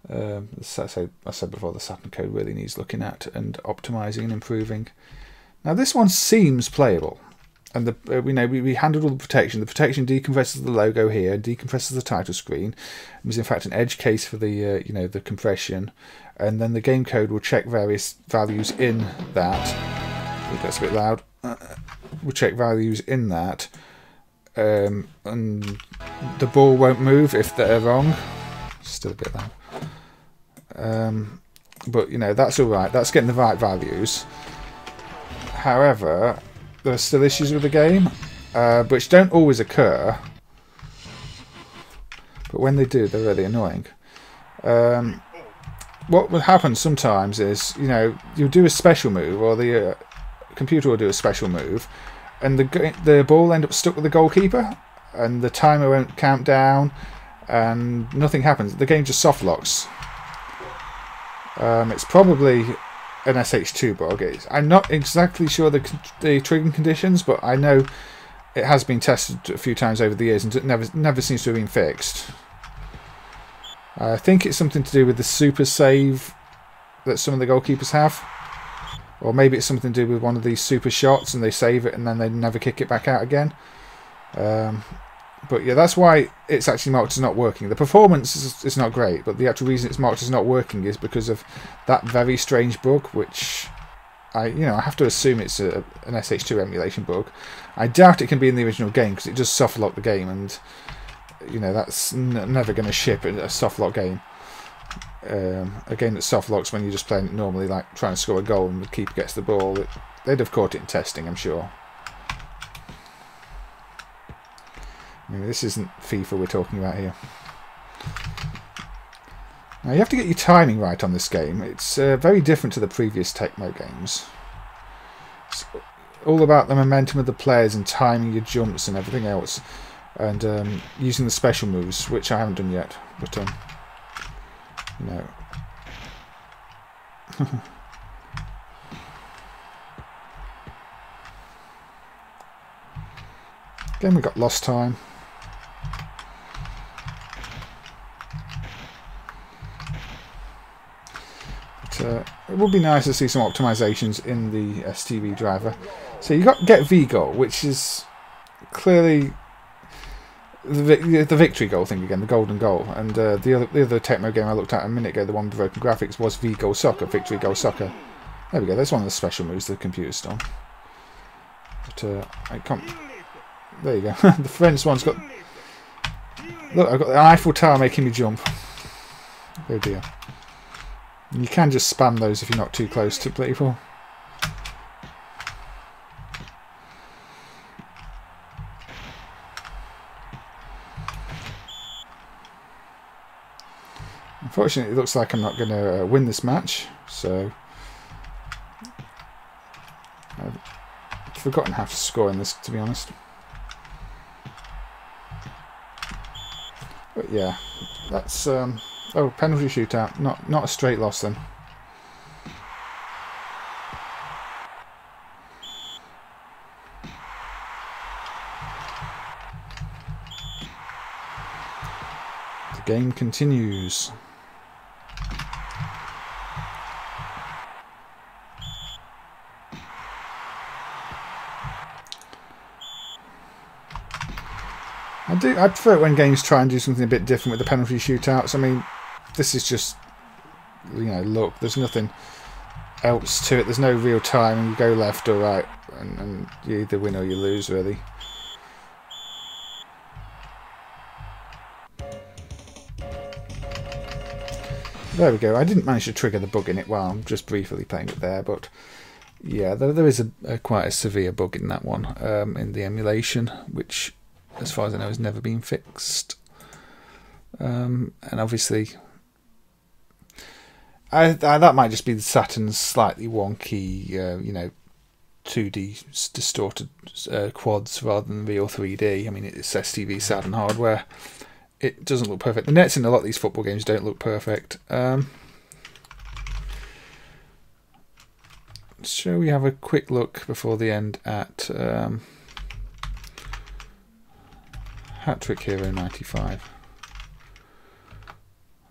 As I said before, the Saturn code really needs looking at and optimising and improving. Now this one seems playable, and we handled all the protection. The protection decompresses the logo here, decompresses the title screen. There's in fact an edge case for the the compression, and then the game code will check various values in that. Ooh, that's a bit loud. We'll check values in that. And the ball won't move if they're wrong. Still a bit loud. But that's alright. That's getting the right values. However, there are still issues with the game, which don't always occur. But when they do, they're really annoying. What will happen sometimes is, you'll do a special move, or the computer will do a special move, and the ball will end up stuck with the goalkeeper, and the timer won't count down, and nothing happens. The game just soft locks. It's probably an SH2 bug. I'm not exactly sure the triggering conditions, but I know it has been tested a few times over the years, and it never seems to have been fixed. I think it's something to do with the super save that some of the goalkeepers have. Or maybe it's something to do with one of these super shots and they save it and then they never kick it back out again. But yeah, that's why it's actually marked as not working. The performance is not great, but the actual reason it's marked as not working is because of that very strange bug, which I have to assume it's an SH2 emulation bug. I doubt it can be in the original game because it does soft lock the game, and that's never going to ship a soft lock game. A game that soft locks when you're just playing it normally, like trying to score a goal and the keeper gets the ball. They'd have caught it in testing, I'm sure. I mean, this isn't FIFA we're talking about here. Now you have to get your timing right on this game. It's very different to the previous Tecmo games. It's all about the momentum of the players and timing your jumps and everything else, and using the special moves, which I haven't done yet, but no. Again, we got lost time. But it would be nice to see some optimizations in the STV driver. So you got get V goal, which is clearly the victory goal thing again, the golden goal, and the other Tecmo game I looked at a minute ago, the one with broken graphics, was V Goal Soccer, Victory Goal Soccer. There we go. That's one of the special moves the computer's done. But I can't. There you go. The French one's got. Look, I've got the Eiffel Tower making me jump. Oh dear. And you can just spam those if you're not too close to people. Unfortunately, it looks like I'm not going to win this match, so I've forgotten how to score in this, to be honest. But yeah, that's oh, penalty shootout. Not a straight loss then. The game continues. I prefer it when games try and do something a bit different with the penalty shootouts. I mean, this is just, you know, look, there's nothing else to it. There's no real time, and you go left or right, and you either win or you lose, really. There we go. I didn't manage to trigger the bug in it while I'm just briefly playing it there, but yeah, there is quite a severe bug in that one, in the emulation, which, as far as I know, has never been fixed. And obviously, that might just be the Saturn's slightly wonky, you know, 2D distorted quads rather than real 3D. I mean, it's STV Saturn hardware. It doesn't look perfect. The nets in a lot of these football games don't look perfect. Shall we have a quick look before the end at Hat-Trick Hero 95.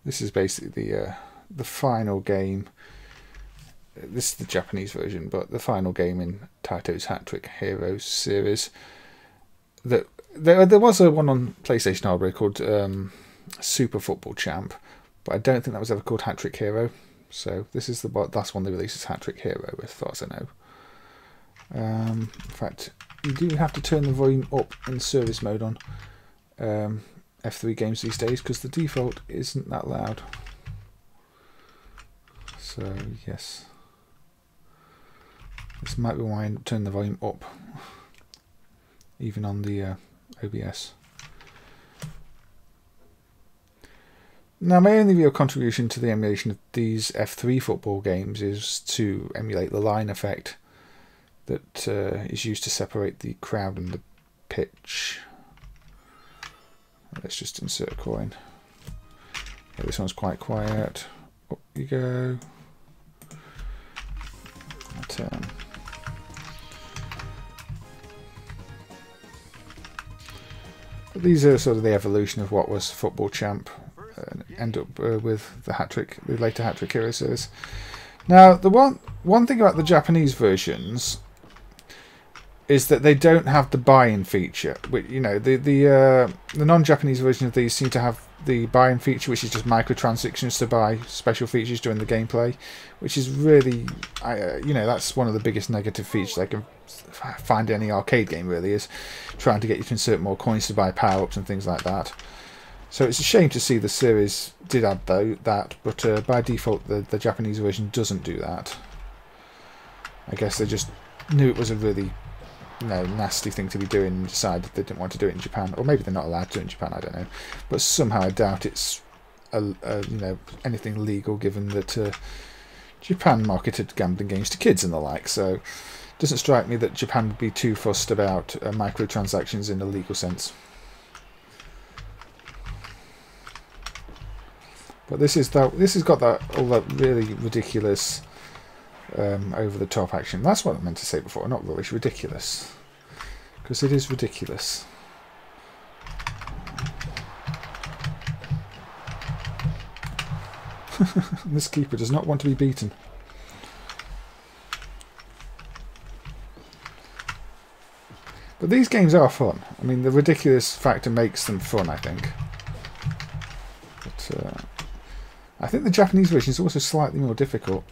This is basically the final game. This is the Japanese version, but the final game in Taito's Hat-Trick Heroes series. There was a one on PlayStation hardware called Super Football Champ, but I don't think that was ever called Hat-Trick Hero. So this is the last one they released as Hat-Trick Hero, as far as I know. In fact, you do have to turn the volume up in service mode on F3 games these days, because the default isn't that loud. So yes, this might be why I turn the volume up, even on the OBS. Now, my only real contribution to the emulation of these F3 football games is to emulate the line effect that is used to separate the crowd and the pitch. Let's just insert a coin. Yeah, this one's quite quiet. Up you go. But these are sort of the evolution of what was Football Champ. End up with the later Hat-Trick Hero series. Now, the one thing about the Japanese versions is that they don't have the buy-in feature. You know, the non-Japanese version of these seem to have the buy-in feature, which is just microtransactions to buy special features during the gameplay, which is really, you know, that's one of the biggest negative features I can find in any arcade game, really, is trying to get you to insert more coins to buy power-ups and things like that. So it's a shame to see the series did add that, but by default the Japanese version doesn't do that. I guess they just knew it was a really, you know, nasty thing to be doing and decided they didn't want to do it in Japan, or maybe they're not allowed to do it in Japan, I don't know. But somehow I doubt it's you know, anything legal, given that Japan marketed gambling games to kids and the like. So it doesn't strike me that Japan would be too fussed about microtransactions in a legal sense. But this has got all that really ridiculous over the top action. That's what I meant to say before, not rubbish, ridiculous. Because it is ridiculous. This keeper does not want to be beaten. But these games are fun. I mean, the ridiculous factor makes them fun, I think. But I think the Japanese version is also slightly more difficult.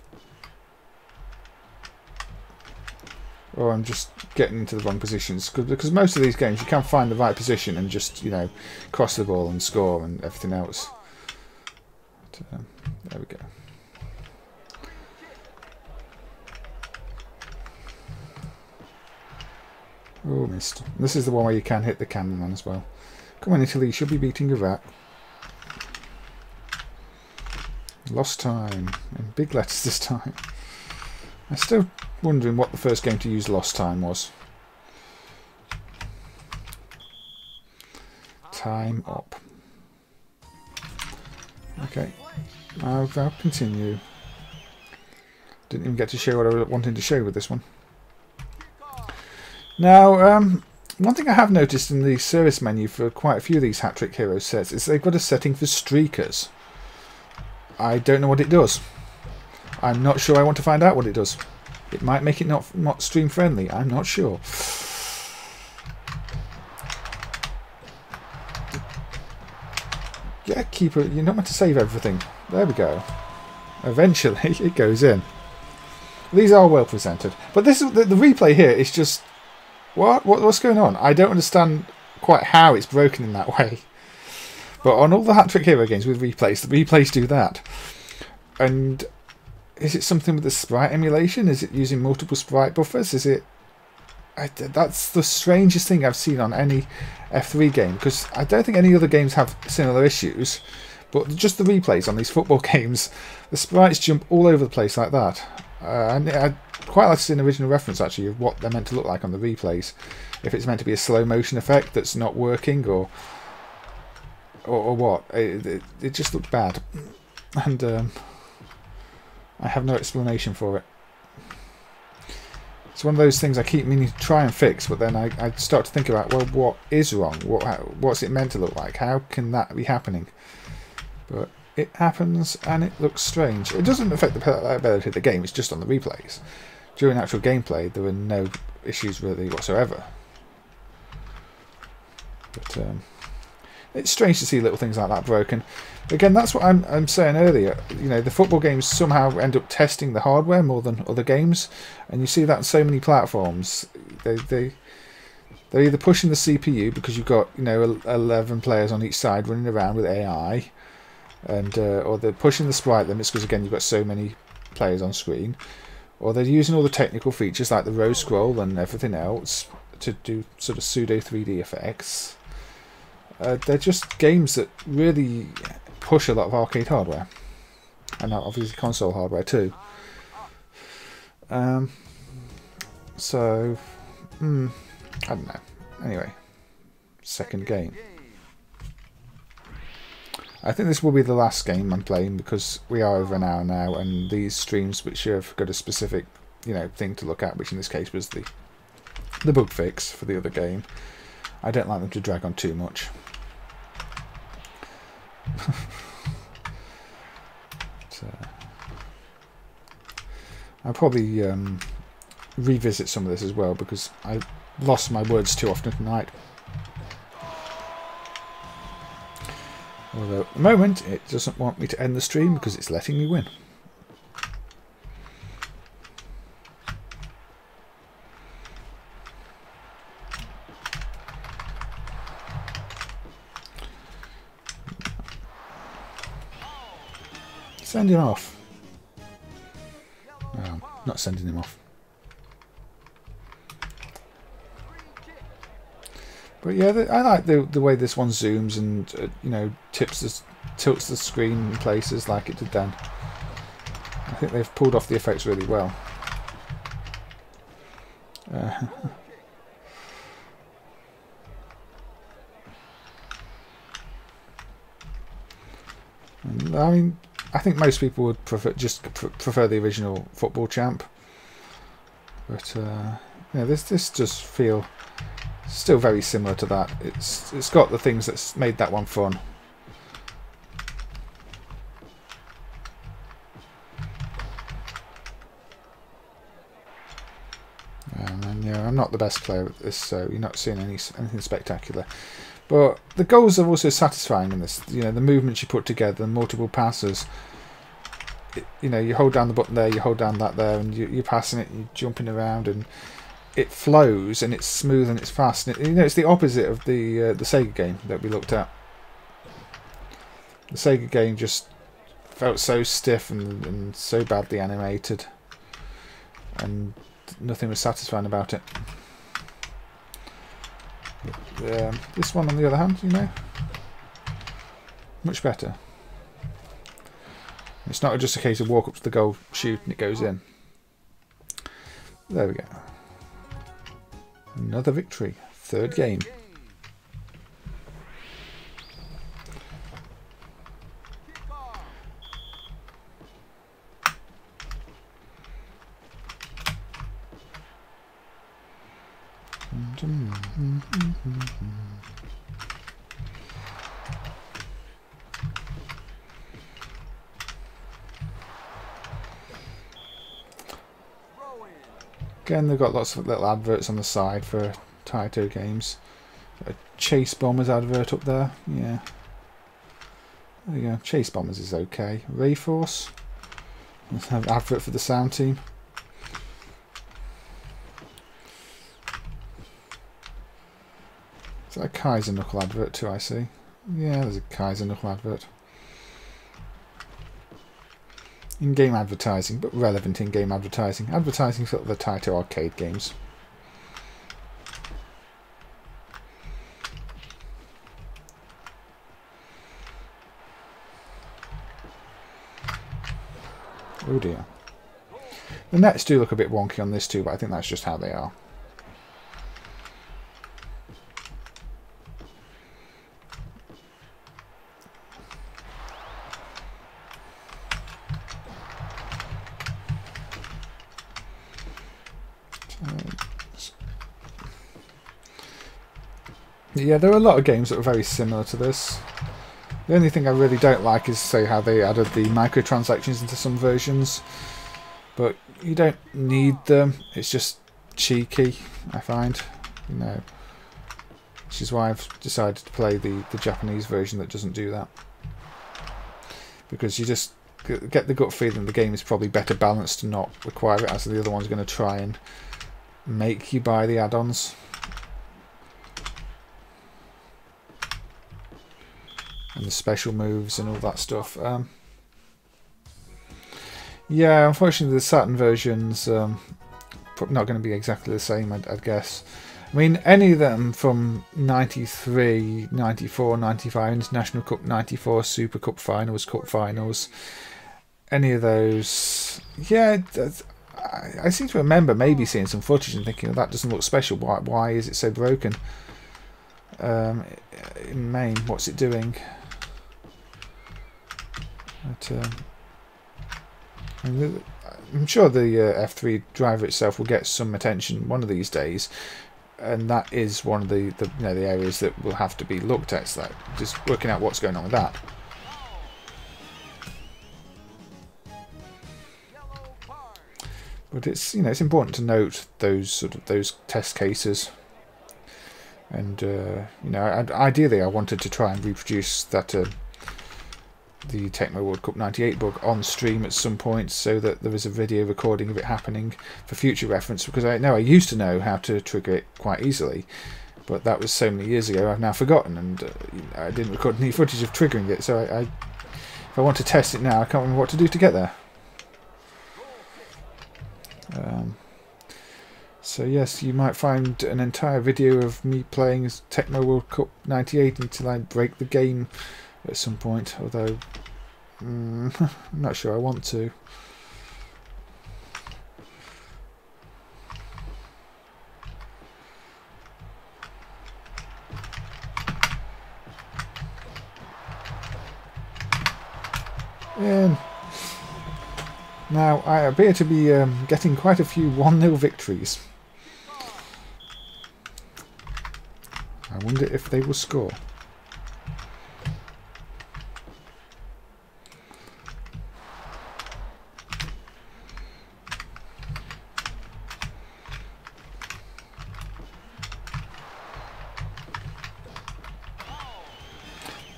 Or I'm just getting into the wrong positions, because most of these games you can find the right position and just, you know, cross the ball and score and everything else. But, there we go. Oh, missed. This is the one where you can hit the cannon on as well. Come on, Italy, you should be beating Iraq. Lost time, in big letters this time. I'm still wondering what the first game to use lost time was. Time up. Okay, I'll continue. Didn't even get to show what I was wanting to show with this one. Now, one thing I have noticed in the service menu for quite a few of these Hat Trick Heroes sets is they've got a setting for streakers. I don't know what it does. I'm not sure I want to find out what it does. It might make it not stream friendly. I'm not sure. Yeah, keeper, you're not meant to save everything. There we go. Eventually, it goes in. These are well presented, but this is the replay here is just what's going on? I don't understand quite how it's broken in that way. But on all the Hat Trick Hero games with replays, the replays do that. And is it something with the sprite emulation? Is it using multiple sprite buffers? Is it? That's the strangest thing I've seen on any F3 game, because I don't think any other games have similar issues, but just the replays on these football games, the sprites jump all over the place like that. And I'd quite like to see an original reference actually of what they're meant to look like on the replays, if it's meant to be a slow motion effect that's not working, or what. It just looked bad, and I have no explanation for it. It's one of those things I keep meaning to try and fix, but then I start to think about, well, what is wrong? What's it meant to look like? How can that be happening? But it happens, and it looks strange. It doesn't affect the playability of the game, it's just on the replays. During actual gameplay, there were no issues really whatsoever. But it's strange to see little things like that broken. Again, that's what I'm saying earlier. You know, the football games somehow end up testing the hardware more than other games, and you see that on so many platforms. They're either pushing the CPU because you've got 11 players on each side running around with AI, and or they're pushing the sprite limits because again you've got so many players on screen, or they're using all the technical features like the row scroll and everything else to do sort of pseudo 3D effects. They're just games that really push a lot of arcade hardware, and obviously console hardware too. So, I don't know. Anyway, second game. I think this will be the last game I'm playing because we are over an hour now, and these streams which have got a specific, thing to look at, which in this case was the bug fix for the other game. I don't like them to drag on too much. I'll probably revisit some of this as well because I lost my words too often tonight. Although at the moment it doesn't want me to end the stream because it's letting me win. Send him off. No, not sending him off. But yeah, I like the way this one zooms and tilts the screen in places like it did then. I think they've pulled off the effects really well. I mean, I think most people would prefer the original Football Champ, but this does feel still very similar to that. It's got the things that's made that one fun. And I'm not the best player at this, so you're not seeing anything spectacular. But the goals are also satisfying in this. The movements you put together, the multiple passes. You hold down the button there, you hold down that there, and you're passing it, and you're jumping around, and it flows, and it's smooth, and it's fast. And it's the opposite of the Sega game that we looked at. The Sega game just felt so stiff and so badly animated, and nothing was satisfying about it. This one, on the other hand, much better. It's not just a case of walk up to the goal, shoot, and it goes in. There we go. Another victory. Third game. Again, they've got lots of little adverts on the side for Taito games. A Chase Bombers advert up there. Yeah. There you go. Chase Bombers is okay. Rayforce. Let's have an advert for the sound team. Is that a Kaiser Knuckle advert too, I see? Yeah, there's a Kaiser Knuckle advert. In-game advertising, but relevant in-game advertising. Advertising sort of the Taito arcade games. Oh dear. The nets do look a bit wonky on this too, but I think that's just how they are. Yeah, there are a lot of games that are very similar to this. The only thing I really don't like is, say, how they added the microtransactions into some versions. But you don't need them. It's just cheeky, I find. You know, which is why I've decided to play the Japanese version that doesn't do that. Because you just get the gut feeling the game is probably better balanced to not require it, as the other one's going to try and make you buy the add-ons. And the special moves and all that stuff. Yeah, unfortunately the Saturn version's not going to be exactly the same, I'd guess. I mean, any of them from 93, 94, 95, International Cup 94, Super Cup Finals, any of those... Yeah, I seem to remember maybe seeing some footage and thinking, oh, that doesn't look special, why is it so broken? In MAME, what's it doing? But, I'm sure the F3 driver itself will get some attention one of these days, and that is one of the areas that will have to be looked at. So just working out what's going on with that. But it's it's important to note those test cases. And ideally, I wanted to try and reproduce that the Tecmo World Cup 98 bug on stream at some point, so that there is a video recording of it happening for future reference. Because I used to know how to trigger it quite easily, but that was so many years ago. I've now forgotten, and I didn't record any footage of triggering it. So if I want to test it now, I can't remember what to do to get there. So yes, you might find an entire video of me playing as Tecmo World Cup 98 until I break the game at some point, although I'm not sure I want to. Now, I appear to be getting quite a few 1-0 victories. I wonder if they will score.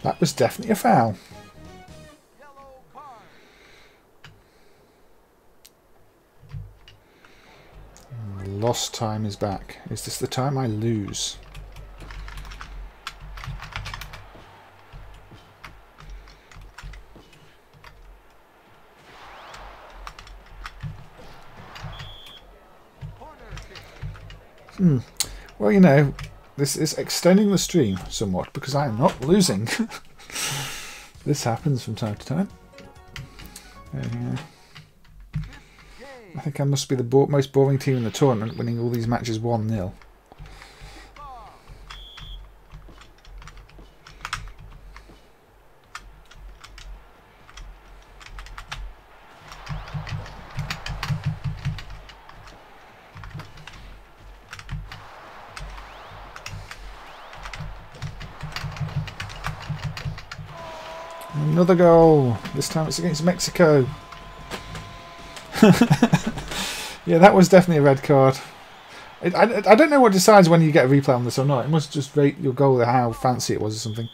That was definitely a foul. Lost time is back. Is this the time I lose? Well, this is extending the stream somewhat because I am not losing. This happens from time to time. There we go. I think I must be the most boring team in the tournament, winning all these matches 1-0. Another goal. This time it's against Mexico. Yeah, that was definitely a red card. I don't know what decides when you get a replay on this or not. It must just rate your goal, how fancy it was or something.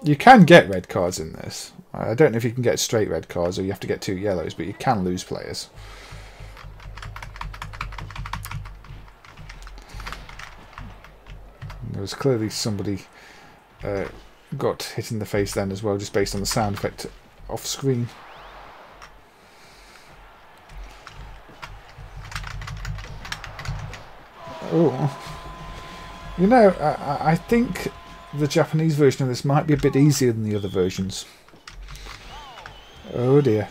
You can get red cards in this. I don't know if you can get straight red cards or you have to get 2 yellows, but you can lose players. There was clearly somebody got hit in the face then as well, just based on the sound effect off screen. Oh, you know, I think the Japanese version of this might be a bit easier than the other versions. Oh dear.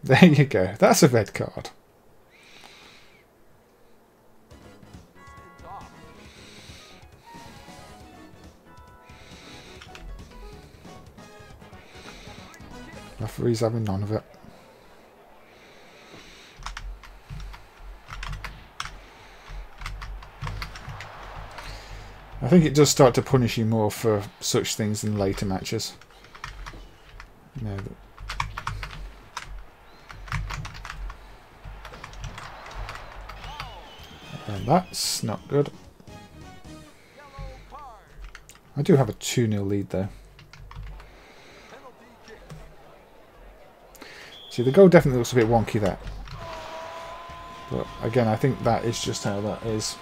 There you go. That's a red card. Referee's having none of it. I think it does start to punish you more for such things in later matches. No. And that's not good. I do have a 2-0 lead though. See, the goal definitely looks a bit wonky there. But again, I think that is just how that is.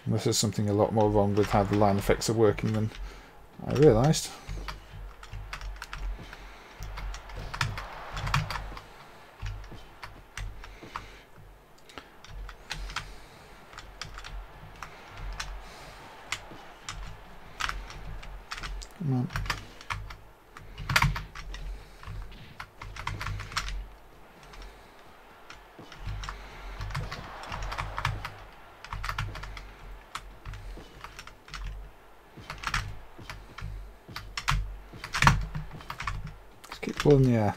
Unless there's something a lot more wrong with how the line effects are working than I realised. Come on. Keep ball in the air.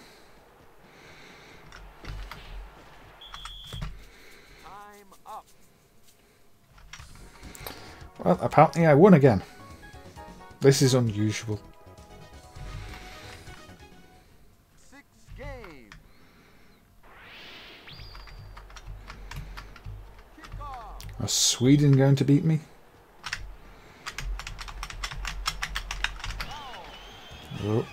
Time up. Well, apparently I won again. This is unusual. 6 game. Kickoff. Is Sweden going to beat me? Oh.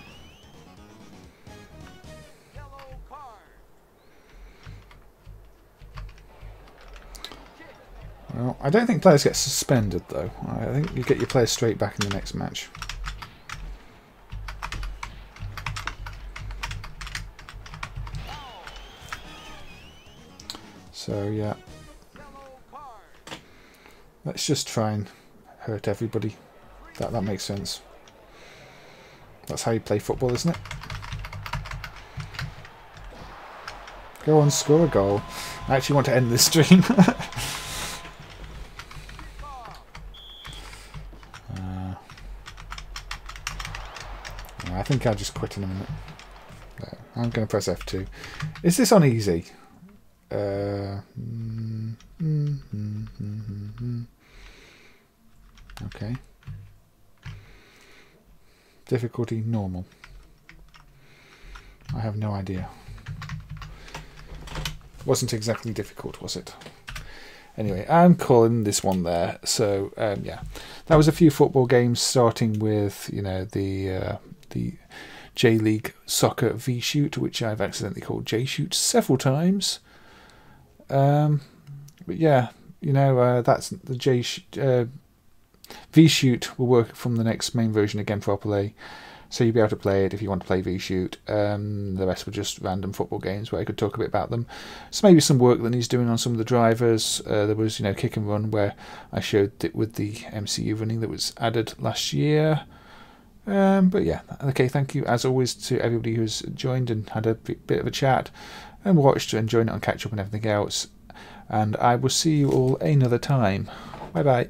Yellow card. Well, I don't think players get suspended though. I think you get your players straight back in the next match. So yeah, let's just try and hurt everybody. That makes sense. That's how you play football, isn't it? Go on, score a goal. I actually want to end this stream. I think I'll just quit in a minute. No, I'm going to press F2. Is this on easy? Okay. Difficulty normal. I have no idea. Wasn't exactly difficult, was it? Anyway, I'm calling this one there. So yeah, that was a few football games, starting with the J.League Soccer V-Shoot, which I've accidentally called J-Shoot several times. But yeah, that's the V-Shoot will work from the next main version again properly. So you'll be able to play it if you want to play V-Shoot. The rest were just random football games where I could talk a bit about them. So maybe some work that he's doing on some of the drivers. There was, Kick and Run, where I showed it with the MCU running that was added last year. But yeah, okay, thank you as always to everybody who's joined and had a bit of a chat and watched and joined it on catch up and everything else. And I will see you all another time. Bye bye.